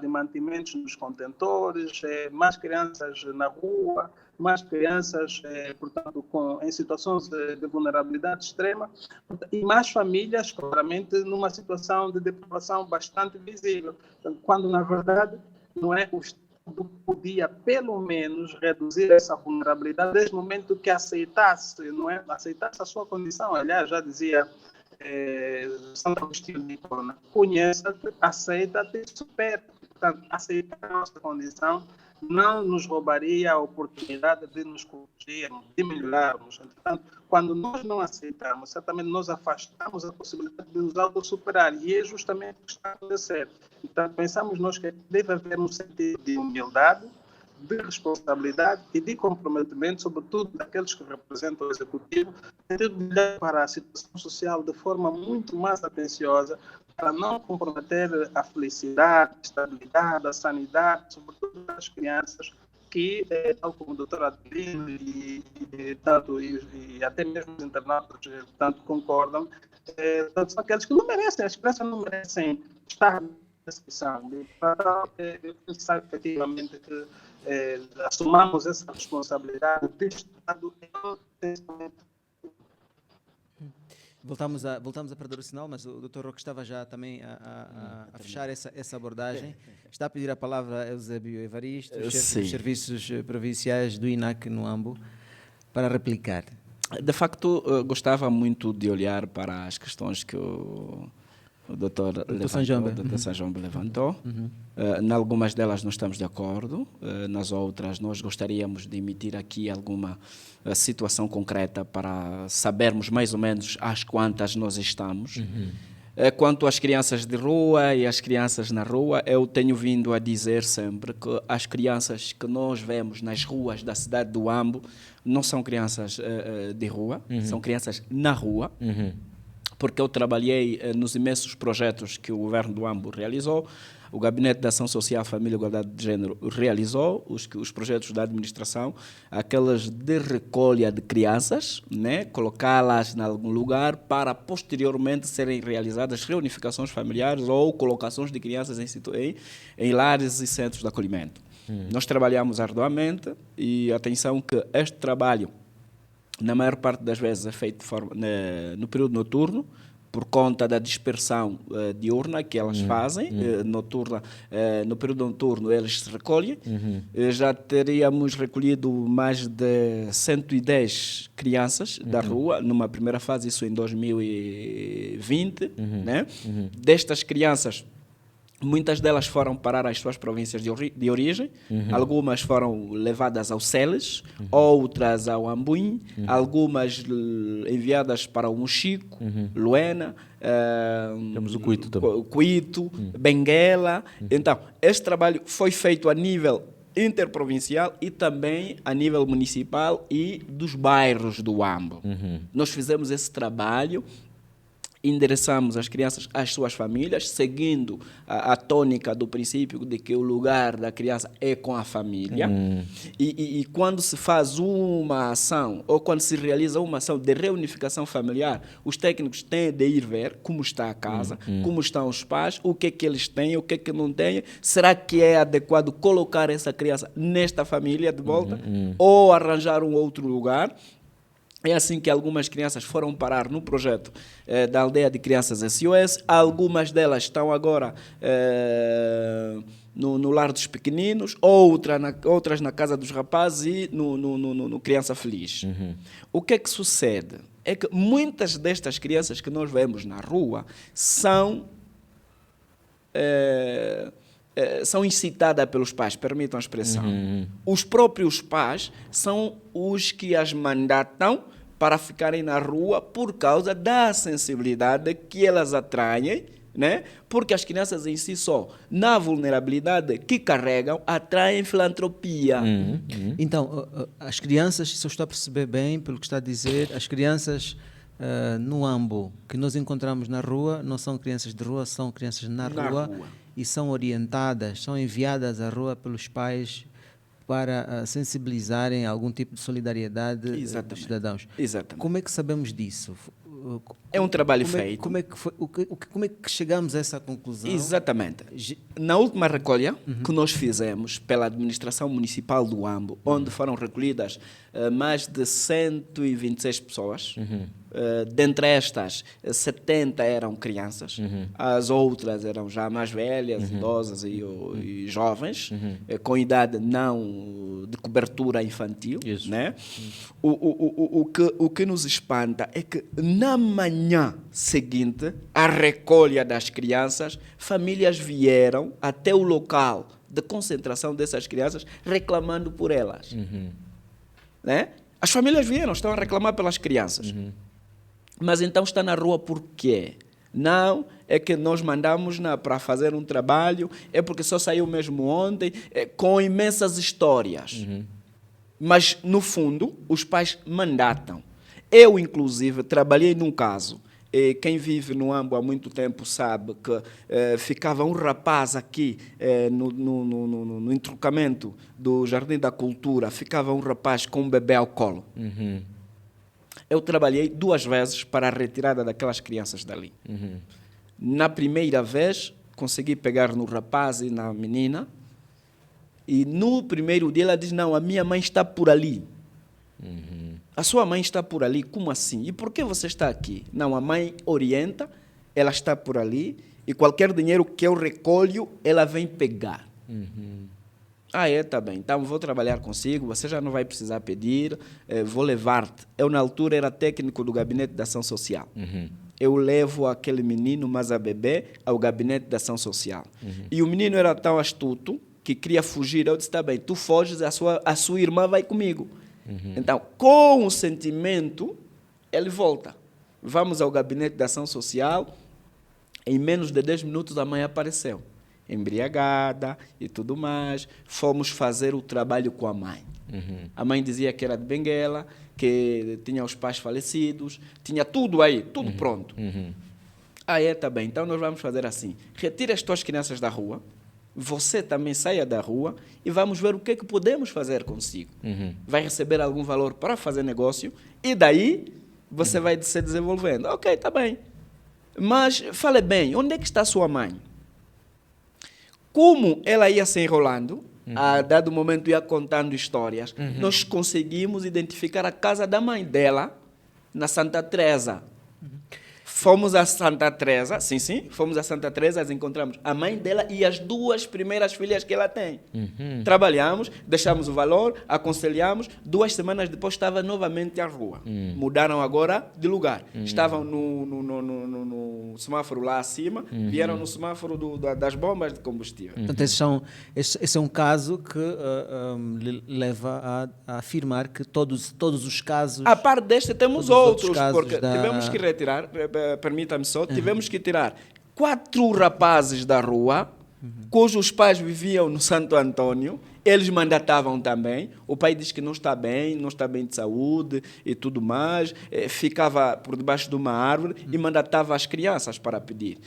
mantimentos nos contentores, mais crianças na rua, mais crianças, portanto, em situações de vulnerabilidade extrema, e mais famílias, claramente, numa situação de deprivação bastante visível. Portanto, quando, na verdade, não é o Estado podia, pelo menos, reduzir essa vulnerabilidade desde o momento que aceitasse a sua condição. Aliás, já dizia Santo Agostinho de Hipona, conheça-te, aceita-te e supera. Portanto, aceitar a nossa condição não nos roubaria a oportunidade de nos corrigirmos, de melhorarmos. Portanto, quando nós não aceitamos, certamente nós afastamos a possibilidade de nos autossuperar, e é justamente o que está a acontecer. Então, pensamos nós que deve haver um sentido de humildade, de responsabilidade e de comprometimento, sobretudo daqueles que representam o Executivo, de olhar para a situação social de forma muito mais atenciosa, para não comprometer a felicidade, a estabilidade, a sanidade, sobretudo das crianças, que, tal como o doutor Adelino e até mesmo os internautas tanto concordam, são aqueles que não merecem, as crianças não merecem estar nessa situação. Para pensar efetivamente que assumamos essa responsabilidade de Estado. Voltamos a perder o sinal, mas o Dr. Roque estava já também a fechar essa abordagem. Está a pedir a palavra a Eusébio Evaristo, chefe dos serviços provinciais do INAC no Ambo, para replicar. De facto, gostava muito de olhar para as questões que o Dr. Sanjombe levantou. Em algumas delas nós estamos de acordo, nas outras nós gostaríamos de emitir aqui alguma situação concreta para sabermos mais ou menos às quantas nós estamos. Quanto às crianças de rua e às crianças na rua, eu tenho vindo a dizer sempre que as crianças que nós vemos nas ruas da cidade do Ambo não são crianças de rua, são crianças na rua. Porque eu trabalhei nos imensos projetos que o governo do Ambo realizou, o Gabinete de Ação Social, Família e Igualdade de Gênero realizou, os projetos da administração, aquelas de recolha de crianças, né, colocá-las em algum lugar para posteriormente serem realizadas reunificações familiares ou colocações de crianças em lares e centros de acolhimento. Nós trabalhamos arduamente e atenção que este trabalho, na maior parte das vezes, é feito no período noturno, por conta da dispersão diurna que elas fazem. No período noturno eles se recolhem. Já teríamos recolhido mais de 110 crianças da rua, numa primeira fase, isso em 2020. Né? Destas crianças, muitas delas foram parar às suas províncias de origem, algumas foram levadas ao Celes, outras ao Ambuim, algumas enviadas para o Mochico, Luena, temos o Cuito também. Cuito, Benguela. Então, este trabalho foi feito a nível interprovincial e também a nível municipal e dos bairros do Ambo. Nós fizemos esse trabalho, endereçamos as crianças às suas famílias, seguindo a tônica do princípio de que o lugar da criança é com a família. E quando se faz uma ação, ou quando se realiza uma ação de reunificação familiar, os técnicos têm de ir ver como está a casa, como estão os pais, o que é que eles têm, o que é que não têm, será que é adequado colocar essa criança nesta família de volta, ou arranjar um outro lugar. É assim que algumas crianças foram parar no projeto da Aldeia de Crianças SOS. Algumas delas estão agora no Lar dos Pequeninos, outras na Casa dos Rapazes e no Criança Feliz. O que é que sucede? É que muitas destas crianças que nós vemos na rua são são incitadas pelos pais, permitam a expressão. Os próprios pais são os que as mandatam para ficarem na rua por causa da sensibilidade que elas atraem, né? Porque as crianças em si só, na vulnerabilidade que carregam, atraem filantropia. Então, as crianças, se eu estou a perceber bem pelo que está a dizer, as crianças no AMBO que nós encontramos na rua não são crianças de rua, são crianças na rua e são orientadas, são enviadas à rua pelos pais para sensibilizarem algum tipo de solidariedade dos cidadãos. Exatamente. Como é que sabemos disso? É um trabalho feito. Como é que chegamos a essa conclusão? Exatamente. Na última recolha que nós fizemos pela administração municipal do AMBO, onde foram recolhidas mais de 126 pessoas, dentre estas, 70 eram crianças, as outras eram já mais velhas, idosas e jovens, com idade não de cobertura infantil. Né? O que nos espanta é que na manhã seguinte à recolha das crianças, famílias vieram até o local de concentração dessas crianças reclamando por elas. Né? As famílias vieram, estão a reclamar pelas crianças. Mas então está na rua por quê? Não, é que nós mandamos para fazer um trabalho, é porque só saiu mesmo ontem, com imensas histórias. Mas, no fundo, os pais mandatam. Eu, inclusive, trabalhei num caso. Quem vive no AMBO há muito tempo sabe que ficava um rapaz aqui no entrocamento do Jardim da Cultura, ficava um rapaz com um bebê ao colo. Eu trabalhei 2 vezes para a retirada daquelas crianças dali. Na primeira vez, consegui pegar no rapaz e na menina, e no primeiro dia ela diz, não, a minha mãe está por ali. A sua mãe está por ali, como assim? E por que você está aqui? Não, a mãe orienta, ela está por ali, e qualquer dinheiro que eu recolho, ela vem pegar. Tá bem, então vou trabalhar consigo, você já não vai precisar pedir, vou levar-te. Eu, na altura, era técnico do Gabinete de Ação Social. Eu levo aquele menino, mas a bebê, ao Gabinete de Ação Social. E o menino era tão astuto que queria fugir. Eu disse, tá bem, tu foges, a sua irmã vai comigo. Então, com o sentimento, ele volta. Vamos ao Gabinete de Ação Social, em menos de 10 minutos a mãe apareceu. Embriagada e tudo mais, fomos fazer o trabalho com a mãe. A mãe dizia que era de Benguela, que tinha os pais falecidos, tinha tudo aí, tudo pronto. Tá bem, então nós vamos fazer assim, retire as tuas crianças da rua, você também saia da rua e vamos ver o que é que podemos fazer consigo. Vai receber algum valor para fazer negócio e daí você vai se desenvolvendo. Ok, tá bem. Mas fale bem, onde é que está a sua mãe? Como ela ia se enrolando, a dado momento ia contando histórias, nós conseguimos identificar a casa da mãe dela na Santa Teresa. Fomos a Santa Teresa, sim, fomos a Santa Teresa, encontramos a mãe dela e as 2 primeiras filhas que ela tem. Trabalhamos, deixamos o valor, aconselhamos, 2 semanas depois estava novamente à rua. Mudaram agora de lugar. Estavam no semáforo lá acima, vieram no semáforo das bombas de combustível. Portanto, esse é um caso que leva a afirmar que todos os casos... A par deste, temos outros, porque da... tivemos que retirar, permita-me só, tivemos que tirar 4 rapazes da rua, cujos pais viviam no Santo Antônio, eles mandatavam também, o pai diz que não está bem de saúde e tudo mais, ficava por debaixo de uma árvore e mandatava as crianças para pedir.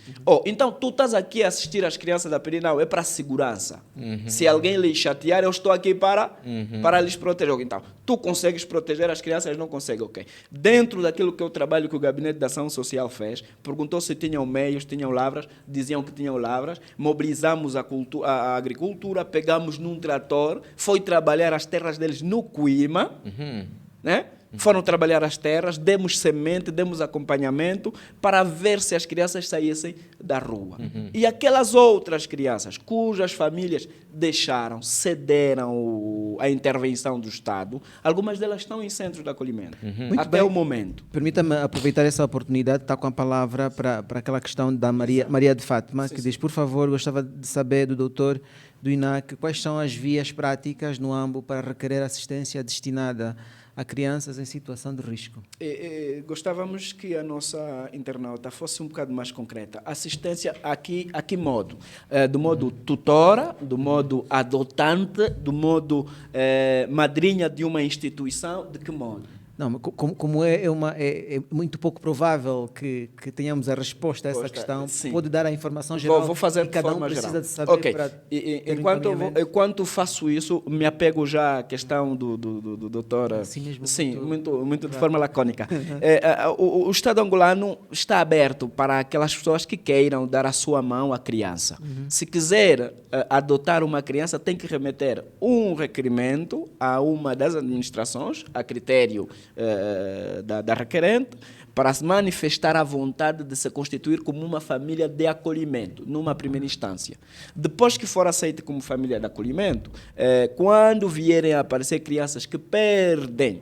Então tu estás aqui a assistir as crianças a pedir, não, é para segurança. Se alguém lhe chatear, eu estou aqui para lhes proteger. Então, tu consegues proteger as crianças, eles não conseguem, ok. Dentro daquilo que é o trabalho que o Gabinete de Ação Social fez, perguntou se tinham meios, tinham lavras, diziam que tinham lavras, mobilizamos a agricultura, pegamos num trator, foi trabalhar as terras deles no Cuíma, né? Foram trabalhar as terras, demos semente, demos acompanhamento para ver se as crianças saíssem da rua. E aquelas outras crianças cujas famílias deixaram, cederam a intervenção do Estado, algumas delas estão em centros de acolhimento, até o momento. Permita-me aproveitar essa oportunidade, está com a palavra para aquela questão da Maria de Fátima, que diz, por favor, gostava de saber do doutor do INAC quais são as vias práticas no AMBO para requerer assistência destinada a crianças em situação de risco. Gostávamos que a nossa internauta fosse um bocado mais concreta. Assistência a que modo? Do modo tutora, do modo adotante, do modo madrinha de uma instituição, de que modo? Não, como é muito pouco provável que tenhamos a resposta a essa questão, sim. Pode dar a informação geral vou fazer que cada de forma precisa geral. de saber Ok. para Enquanto faço isso, me apego já à questão do doutor. Assim mesmo, sim, muito de forma lacônica. O Estado angolano está aberto para aquelas pessoas que queiram dar a sua mão à criança. Se quiser adotar uma criança, tem que remeter um requerimento a uma das administrações, a critério da requerente, para se manifestar a vontade de se constituir como uma família de acolhimento, numa primeira instância. Depois que for aceita como família de acolhimento, quando vierem a aparecer crianças que perdem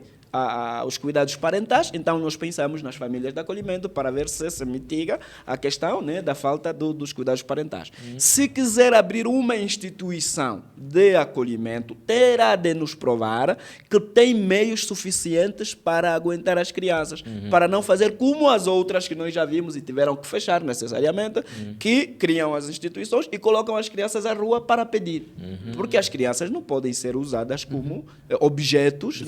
os cuidados parentais, então nós pensamos nas famílias de acolhimento para ver se mitiga a questão, né, da falta dos cuidados parentais. Se quiser abrir uma instituição de acolhimento, terá de nos provar que tem meios suficientes para aguentar as crianças, para não fazer como as outras que nós já vimos e tiveram que fechar necessariamente, que criam as instituições e colocam as crianças à rua para pedir. Porque as crianças não podem ser usadas como objetos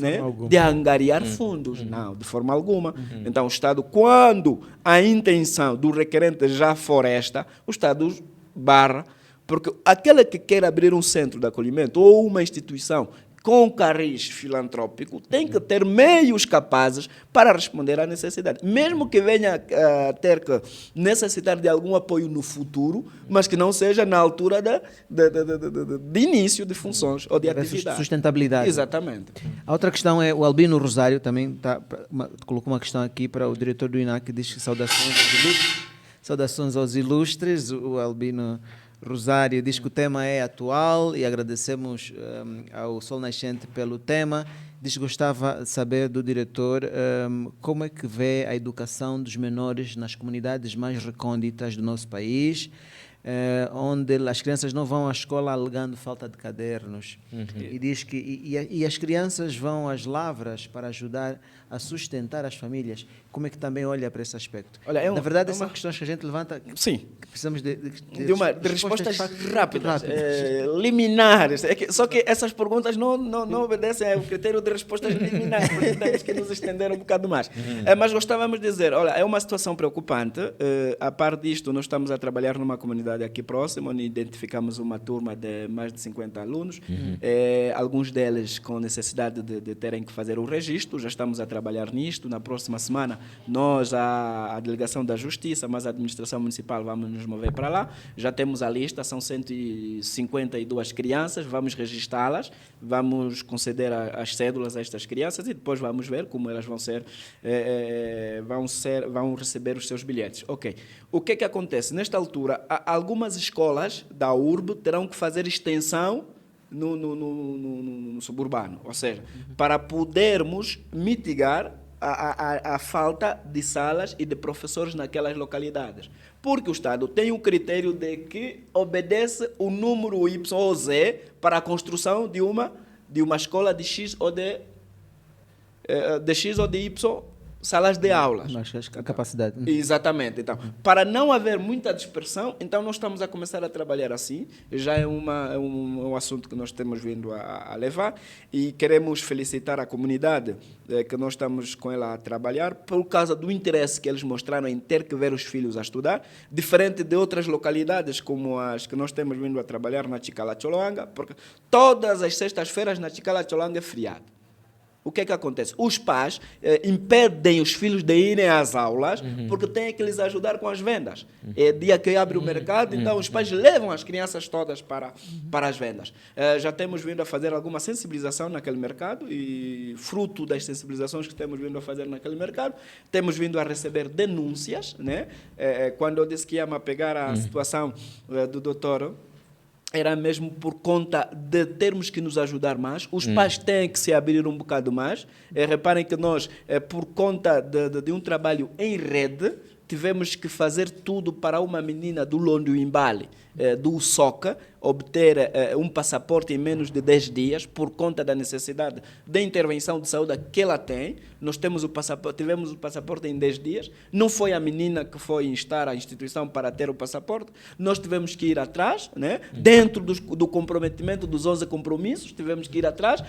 de angariar fundos, não, de forma alguma. Então, o Estado, quando a intenção do requerente já for esta, o Estado barra, porque aquele que quer abrir um centro de acolhimento ou uma instituição com cariz filantrópico tem que ter meios capazes para responder à necessidade. Mesmo que venha a ter que necessitar de algum apoio no futuro, mas que não seja na altura de início de funções ou de atividade. Sustentabilidade. Exatamente. A outra questão é o Albino Rosário, também colocou uma questão aqui para o diretor do INAC, que diz que saudações aos ilustres. O Albino Rosário diz que o tema é atual e agradecemos ao Sol Nascente pelo tema. Diz que gostava de saber do diretor como é que vê a educação dos menores nas comunidades mais recônditas do nosso país, onde as crianças não vão à escola alegando falta de cadernos. E diz que e as crianças vão às lavras para ajudar a sustentar as famílias. Como é que também olha para esse aspecto? Olha, na verdade, são questões que a gente levanta. Sim. Que precisamos de respostas rápidas. Liminares. Só que essas perguntas não obedecem ao critério de respostas liminares, porque temos que nos estender um bocado mais. Mas gostávamos de dizer, olha, é uma situação preocupante. A par disto, nós estamos a trabalhar numa comunidade aqui próxima, onde identificamos uma turma de mais de 50 alunos, alguns deles com necessidade de terem que fazer o registro. Já estamos a trabalhar nisto. Na próxima semana, nós, a Delegação da Justiça, mas a Administração Municipal, vamos nos mover para lá. Já temos a lista, são 152 crianças, vamos registrá-las, vamos conceder as cédulas a estas crianças e depois vamos ver como elas vão receber os seus bilhetes. Ok. O que é que acontece? Nesta altura, algumas escolas da URB terão que fazer extensão no suburbano, ou seja, para podermos mitigar a falta de salas e de professores naquelas localidades. Porque o Estado tem um critério de que obedece o número Y ou Z para a construção de uma escola de X ou de Y salas de aulas. A capacidade. Exatamente. Então, para não haver muita dispersão, então nós estamos a começar a trabalhar assim. Já é um assunto que nós temos vindo a levar e queremos felicitar a comunidade que nós estamos com ela a trabalhar por causa do interesse que eles mostraram em ter que ver os filhos a estudar, diferente de outras localidades como as que nós temos vindo a trabalhar na Chicala Cholanga, porque todas as sextas-feiras na Chicala Cholanga é feriado. o que é que acontece? Os pais impedem os filhos de irem às aulas porque têm que lhes ajudar com as vendas. É dia que abre o mercado, então os pais levam as crianças todas para as vendas. Já temos vindo a fazer alguma sensibilização naquele mercado e, fruto das sensibilizações que temos vindo a fazer naquele mercado, temos vindo a receber denúncias, né? Quando eu disse que ia me apegar à situação do doutor, era mesmo por conta de termos que nos ajudar mais. Os pais têm que se abrir um bocado mais. Reparem que nós, por conta de um trabalho em rede, tivemos que fazer tudo para uma menina do Londiuimbale, do Soca, obter um passaporte em menos de 10 dias, por conta da necessidade de intervenção de saúde que ela tem. Nós tivemos o passaporte em 10 dias. Não foi a menina que foi instar a instituição para ter o passaporte. Nós tivemos que ir atrás, né? Dentro do comprometimento dos 11 compromissos, tivemos que ir atrás.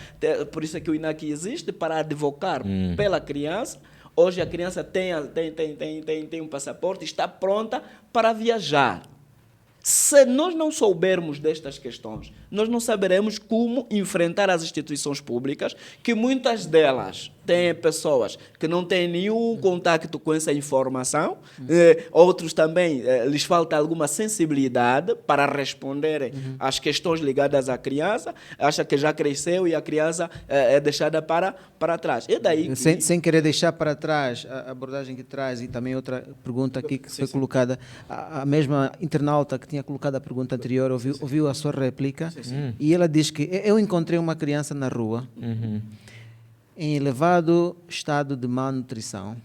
Por isso é que o INAC existe, para advocar pela criança. Hoje a criança tem um passaporte, está pronta para viajar. Se nós não soubermos destas questões, nós não saberemos como enfrentar as instituições públicas, que muitas delas têm pessoas que não têm nenhum contacto com essa informação, outros também lhes falta alguma sensibilidade para responderem às questões ligadas à criança, acha que já cresceu e a criança é deixada para trás. E daí sem querer deixar para trás a abordagem que traz, e também outra pergunta aqui que foi colocada, a mesma internauta que tinha colocado a pergunta anterior, ouviu a sua réplica, e ela diz que eu encontrei uma criança na rua, em elevado estado de malnutrição.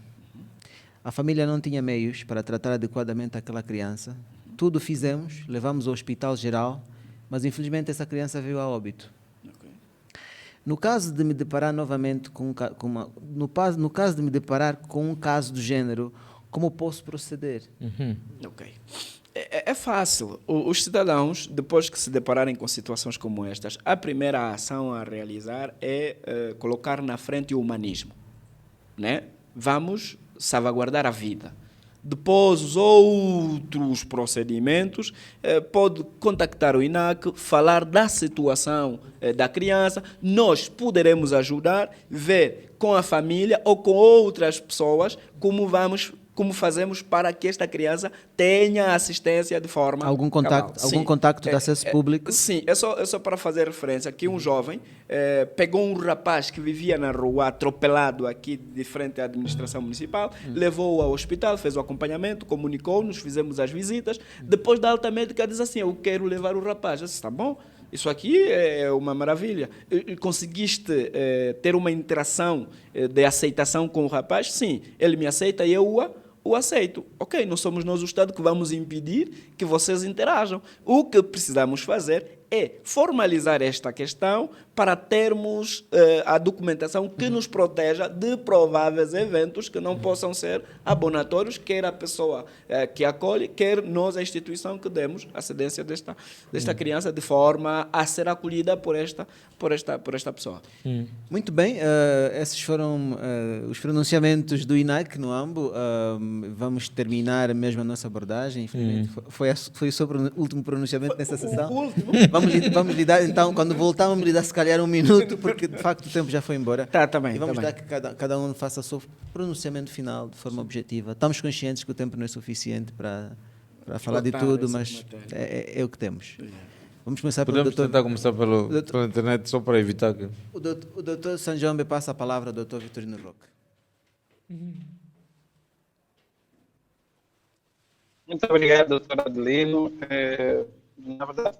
A família não tinha meios para tratar adequadamente aquela criança. Tudo fizemos, levamos ao hospital geral, mas infelizmente essa criança veio a óbito. No caso de me deparar novamente no caso de me deparar com um caso do gênero, como posso proceder? Ok. É fácil. Os cidadãos, depois que se depararem com situações como estas, a primeira ação a realizar é colocar na frente o humanismo, né? Vamos salvaguardar a vida. Depois, os outros procedimentos, pode contactar o INAC, falar da situação da criança. Nós poderemos ajudar, ver com a família ou com outras pessoas como fazemos para que esta criança tenha assistência de forma algum contacto de acesso público? Sim, é só para fazer referência que um jovem pegou um rapaz que vivia na rua, atropelado aqui de frente à administração municipal, levou-o ao hospital, fez o acompanhamento, comunicou-nos, fizemos as visitas. Depois da alta médica diz assim: eu quero levar o rapaz. Eu disse: está bom, isso aqui é uma maravilha. Conseguiste ter uma interação de aceitação com o rapaz? Sim, ele me aceita e eu o aceito. Ok, não somos nós o Estado que vamos impedir que vocês interajam. O que precisamos fazer é formalizar esta questão para termos a documentação que nos proteja de prováveis eventos que não possam ser abonatórios, quer a pessoa que acolhe, quer nós, a instituição, que demos a cedência desta criança de forma a ser acolhida por esta pessoa. Muito bem, esses foram os pronunciamentos do INAC no AMBO. Vamos terminar mesmo a nossa abordagem. Foi sobre o último pronunciamento nessa sessão. Vamos lhe dar, então, quando voltarmos, lhe dar se calhar um minuto, porque de facto o tempo já foi embora. Também. E vamos dar que cada um faça o seu pronunciamento final de forma objetiva. Estamos conscientes que o tempo não é suficiente para falar de tudo, mas é o que temos. Vamos começar pelo doutor. Tentar começar pela internet, só para evitar que... O doutor Sanjombe passa a palavra ao doutor Vitorino Roque. Muito obrigado, doutor Adelino. Na verdade,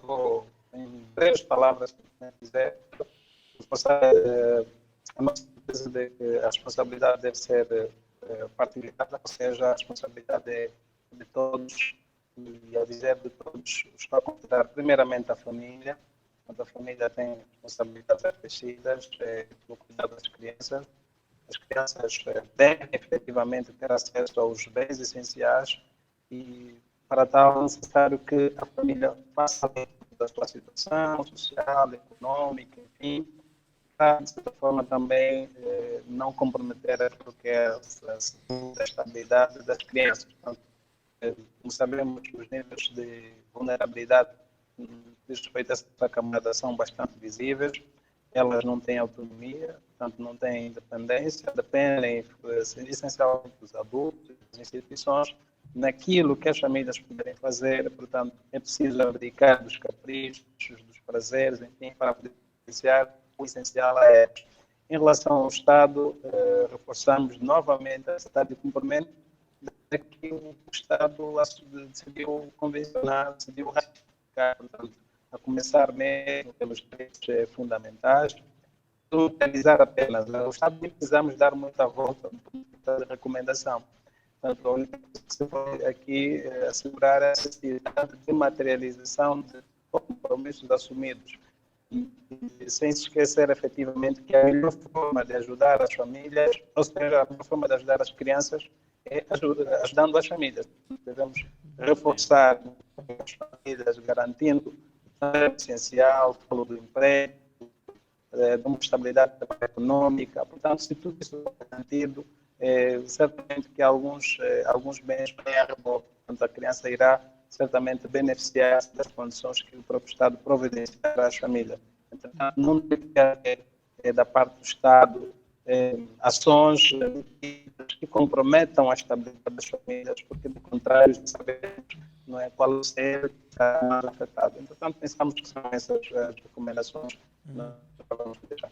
em breves palavras, se quiser, reforçar a nossa certeza de que a responsabilidade deve ser partilhada, ou seja, a responsabilidade é de todos, e a dizer de todos, estou a considerar primeiramente a família. Quando a família tem responsabilidades acrescidas no cuidado das crianças, as crianças devem efetivamente ter acesso aos bens essenciais, e para tal é necessário que a família faça da sua situação social, econômica, enfim, para, de certa forma, também não comprometer aquilo que é a estabilidade das crianças. Portanto, como sabemos, os níveis de vulnerabilidade diz respeito a essa camada são bastante visíveis. elas não têm autonomia, portanto não têm independência, dependem essencialmente dos adultos, das instituições, naquilo que as famílias puderem fazer, portanto é preciso abdicar dos caprichos, dos prazeres, enfim, para poder iniciar o essencial a eles. Em relação ao Estado, reforçamos novamente a necessidade de cumprimento daquilo que o Estado decidiu convencionar, decidiu ratificar, portanto, a começar mesmo pelos direitos fundamentais, utilizar apenas. O Estado nem precisamos dar muita volta da recomendação. Portanto, a única coisa que se pode aqui é assegurar a necessidade de materialização de compromissos assumidos. E sem se esquecer efetivamente que a melhor forma de ajudar as famílias, ou seja, a melhor forma de ajudar as crianças é ajudando as famílias. Devemos reforçar as famílias, garantindo o essencial, falo do emprego, de uma estabilidade econômica. Portanto, se tudo isso for garantido, certamente que alguns bens vêm a reboque. Portanto, a criança irá certamente beneficiar-se das condições que o próprio Estado providenciará às famílias. Entretanto, não deve haver da parte do Estado ações que comprometam a estabilidade das famílias, porque, do contrário, sabemos não é, qual ser mais afetado. Entretanto, pensamos que são essas as recomendações que nós vamos deixar.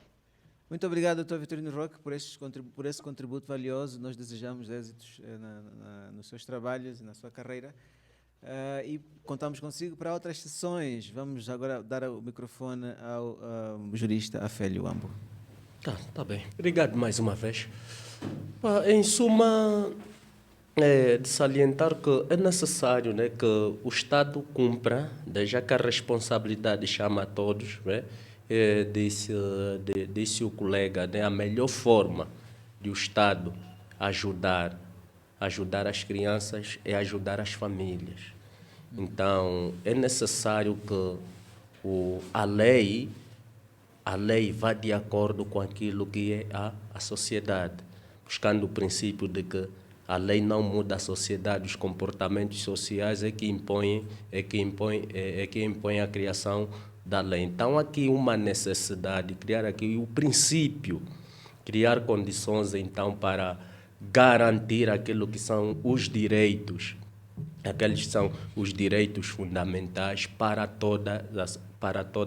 Muito obrigado, Dr. Vitorino Roque, por esse contributo valioso. Nós desejamos êxitos nos seus trabalhos e na sua carreira. E contamos consigo para outras sessões. Vamos agora dar o microfone ao jurista Afélio Ambo. Tá bem. Obrigado mais uma vez. Em suma, é de salientar que é necessário, né, que o Estado cumpra, já que a responsabilidade chama a todos, né, disse o colega, né, a melhor forma de o Estado ajudar as crianças é ajudar as famílias. Então, é necessário que a lei vá de acordo com aquilo que é a sociedade, buscando o princípio de que a lei não muda a sociedade, os comportamentos sociais é que impõem a criação da lei. Então, aqui uma necessidade, criar aqui o princípio, criar condições, então, para garantir aquilo que são os direitos, aqueles que são os direitos fundamentais para toda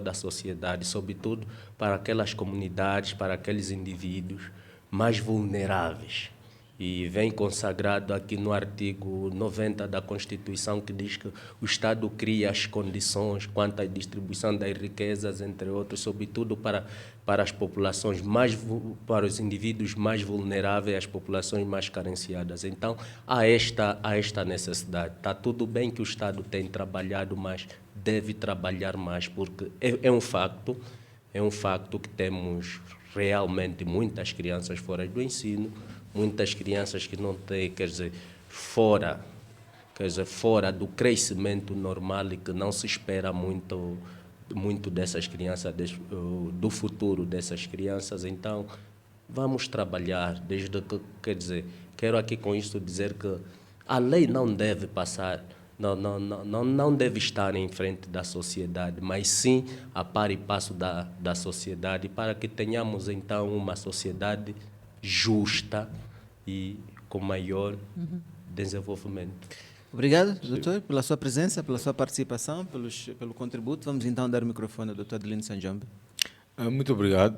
a sociedade, sobretudo para aquelas comunidades, para aqueles indivíduos mais vulneráveis. E vem consagrado aqui no artigo 90 da Constituição, que diz que o Estado cria as condições quanto à distribuição das riquezas, entre outros, sobretudo para as populações para os indivíduos mais vulneráveis, as populações mais carenciadas. Então, há esta necessidade. Está tudo bem que o Estado tem trabalhado, mas deve trabalhar mais, porque é um facto que temos realmente muitas crianças fora do ensino, muitas crianças que não têm, fora do crescimento normal e que não se espera muito dessas crianças, do futuro dessas crianças. Então, vamos trabalhar, desde que, quero aqui com isso dizer que a lei não deve passar, não deve estar em frente da sociedade, mas sim a par e passo da sociedade, para que tenhamos, então, uma sociedade justa e com maior desenvolvimento. Obrigado, doutor, pela sua presença, pela sua participação, pelo contributo. Vamos então dar o microfone ao doutor Adelino Sanjombe. Muito obrigado.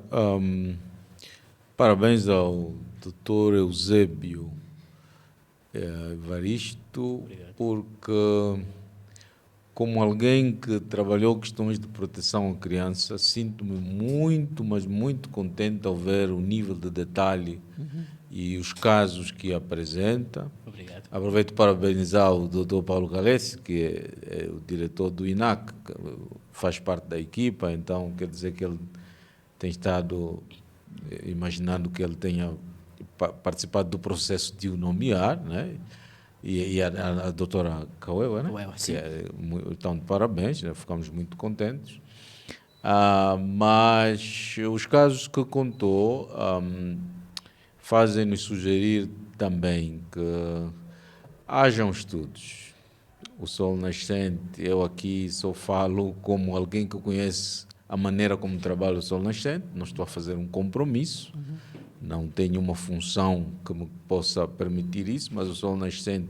Parabéns ao doutor Eusébio Evaristo, porque, como alguém que trabalhou questões de proteção à criança, sinto-me muito, mas muito contente ao ver o nível de detalhe e os casos que apresenta. Obrigado. Aproveito para parabenizar o Dr. Paulo Galesi, que é o diretor do INAC, que faz parte da equipa, então quer dizer que ele tem estado imaginando que ele tenha participado do processo de o nomear, né? E a doutora Cauewa, né? Cauewa, sim. Então, parabéns, né? Ficamos muito contentes. Mas os casos que contou fazem-nos sugerir também que hajam estudos. O Sol Nascente, eu aqui só falo como alguém que conhece a maneira como trabalho o Sol Nascente, não estou a fazer um compromisso, não tenho uma função que me possa permitir isso, mas o Sol Nascente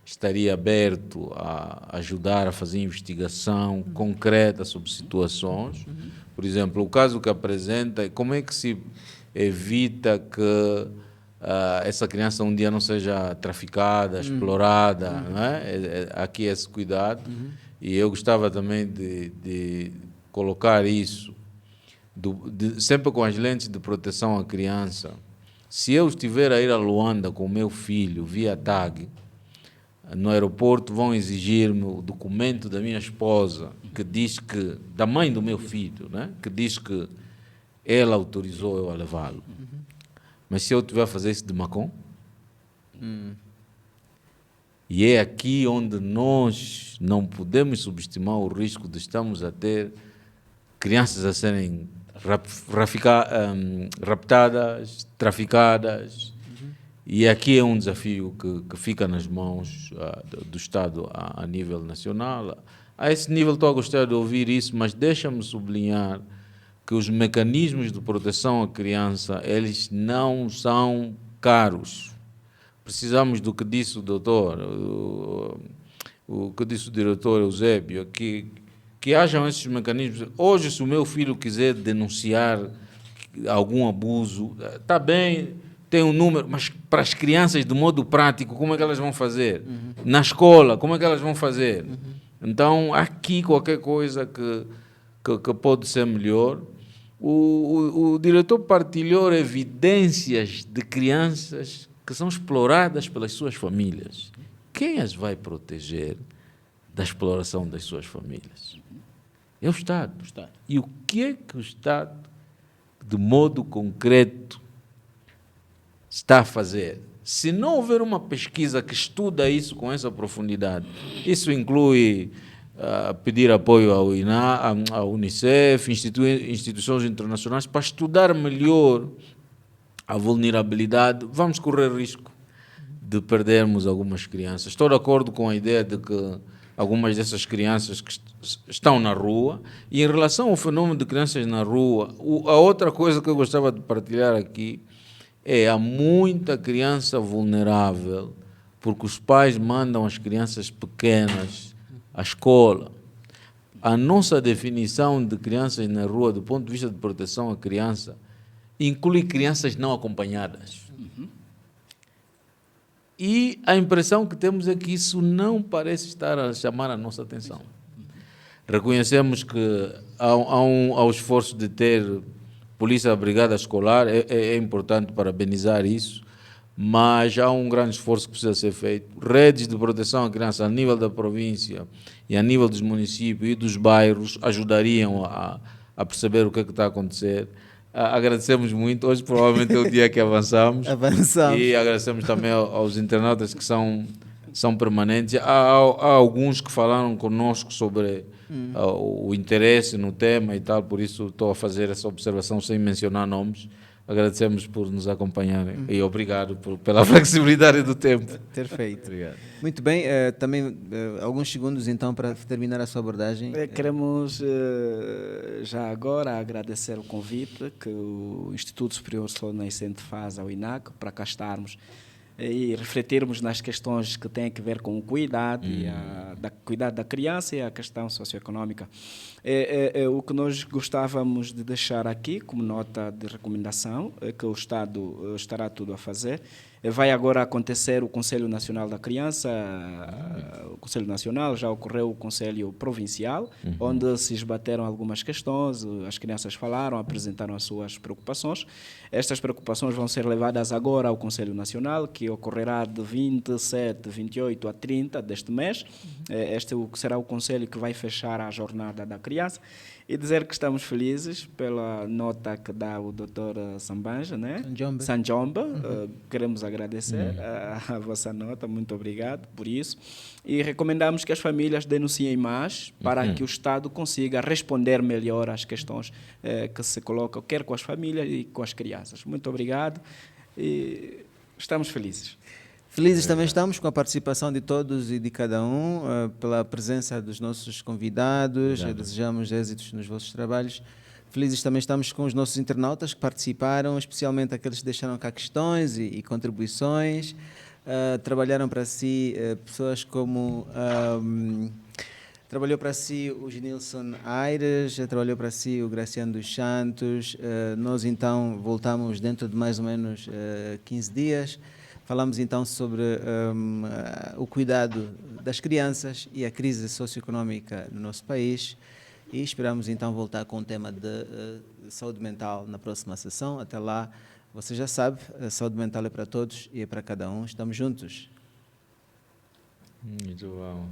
estaria aberto a ajudar a fazer investigação concreta sobre situações. Por exemplo, o caso que apresenta é como é que se evita que essa criança um dia não seja traficada, explorada, não é? Aqui esse cuidado. E eu gostava também de colocar isso, sempre com as lentes de proteção à criança. Se eu estiver a ir a Luanda com o meu filho via TAG, no aeroporto vão exigir-me o documento da minha esposa, que diz que, da mãe do meu filho, né? Que diz que ela autorizou eu a levá-lo. Mas se eu estiver a fazer isso de Macon, e é aqui onde nós não podemos subestimar o risco de estarmos a ter crianças a serem raptadas, traficadas. E aqui é um desafio que fica nas mãos do Estado a nível nacional. A esse nível estou a gostar de ouvir isso, mas deixa-me sublinhar que os mecanismos de proteção à criança, eles não são caros. Precisamos do que disse o doutor, o que disse o diretor Eusébio, que hajam esses mecanismos. Hoje, se o meu filho quiser denunciar algum abuso, está bem, tem um número, mas para as crianças, de modo prático, como é que elas vão fazer? Na escola, como é que elas vão fazer? Então, aqui qualquer coisa que pode ser melhor. O diretor partilhou evidências de crianças que são exploradas pelas suas famílias. Quem as vai proteger da exploração das suas famílias? É o Estado. E o que é que o Estado, de modo concreto, está a fazer? Se não houver uma pesquisa que estuda isso com essa profundidade, isso inclui pedir apoio à Unicef, instituições internacionais, para estudar melhor a vulnerabilidade, vamos correr risco de perdermos algumas crianças. Estou de acordo com a ideia de que algumas dessas crianças que estão na rua, e em relação ao fenômeno de crianças na rua, a outra coisa que eu gostava de partilhar aqui há muita criança vulnerável, porque os pais mandam as crianças pequenas à escola. A nossa definição de crianças na rua, do ponto de vista de proteção à criança, inclui crianças não acompanhadas. E a impressão que temos é que isso não parece estar a chamar a nossa atenção. Reconhecemos que há um esforço de ter polícia brigada escolar, é importante parabenizar isso, mas há um grande esforço que precisa ser feito. Redes de proteção à criança a nível da província e a nível dos municípios e dos bairros ajudariam a perceber o que está a acontecer. Agradecemos muito, hoje provavelmente é o dia que avançamos. E agradecemos também aos internautas que são permanentes. Há alguns que falaram conosco sobre o interesse no tema e tal, por isso estou a fazer essa observação sem mencionar nomes. Agradecemos por nos acompanharem e obrigado pela flexibilidade do tempo. Perfeito. Obrigado. Muito bem, também alguns segundos então para terminar a sua abordagem. Queremos já agora agradecer o convite que o Instituto Superior Sol Nascente faz ao INAC para cá estarmos e refletirmos nas questões que têm a ver com o cuidado, cuidado da criança e a questão socioeconômica. O que nós gostávamos de deixar aqui como nota de recomendação é que o Estado estará tudo a fazer. Vai agora acontecer o Conselho Nacional da Criança, o Conselho Nacional, já ocorreu o Conselho Provincial, onde se esbateram algumas questões, as crianças falaram, apresentaram as suas preocupações. Estas preocupações vão ser levadas agora ao Conselho Nacional, que ocorrerá de 27, 28 a 30 deste mês. Este será o Conselho que vai fechar a jornada da criança. E dizer que estamos felizes pela nota que dá o Dr. Sambanja, né? Sanjomba. Queremos agradecer a vossa nota, muito obrigado por isso. E recomendamos que as famílias denunciem mais para que o Estado consiga responder melhor às questões que se colocam, quer com as famílias e com as crianças. Muito obrigado e estamos felizes. Felizes também estamos com a participação de todos e de cada um, pela presença dos nossos convidados. Desejamos êxitos nos vossos trabalhos. Felizes também estamos com os nossos internautas que participaram, especialmente aqueles que deixaram cá questões e contribuições. Trabalharam para si pessoas como... trabalhou para si o Genilson Aires, trabalhou para si o Graciano dos Santos. Nós então voltamos dentro de mais ou menos 15 dias. Falamos então sobre o cuidado das crianças e a crise socioeconómica no nosso país e esperamos então voltar com o tema de saúde mental na próxima sessão. Até lá, você já sabe, a saúde mental é para todos e é para cada um. Estamos juntos. Muito bom.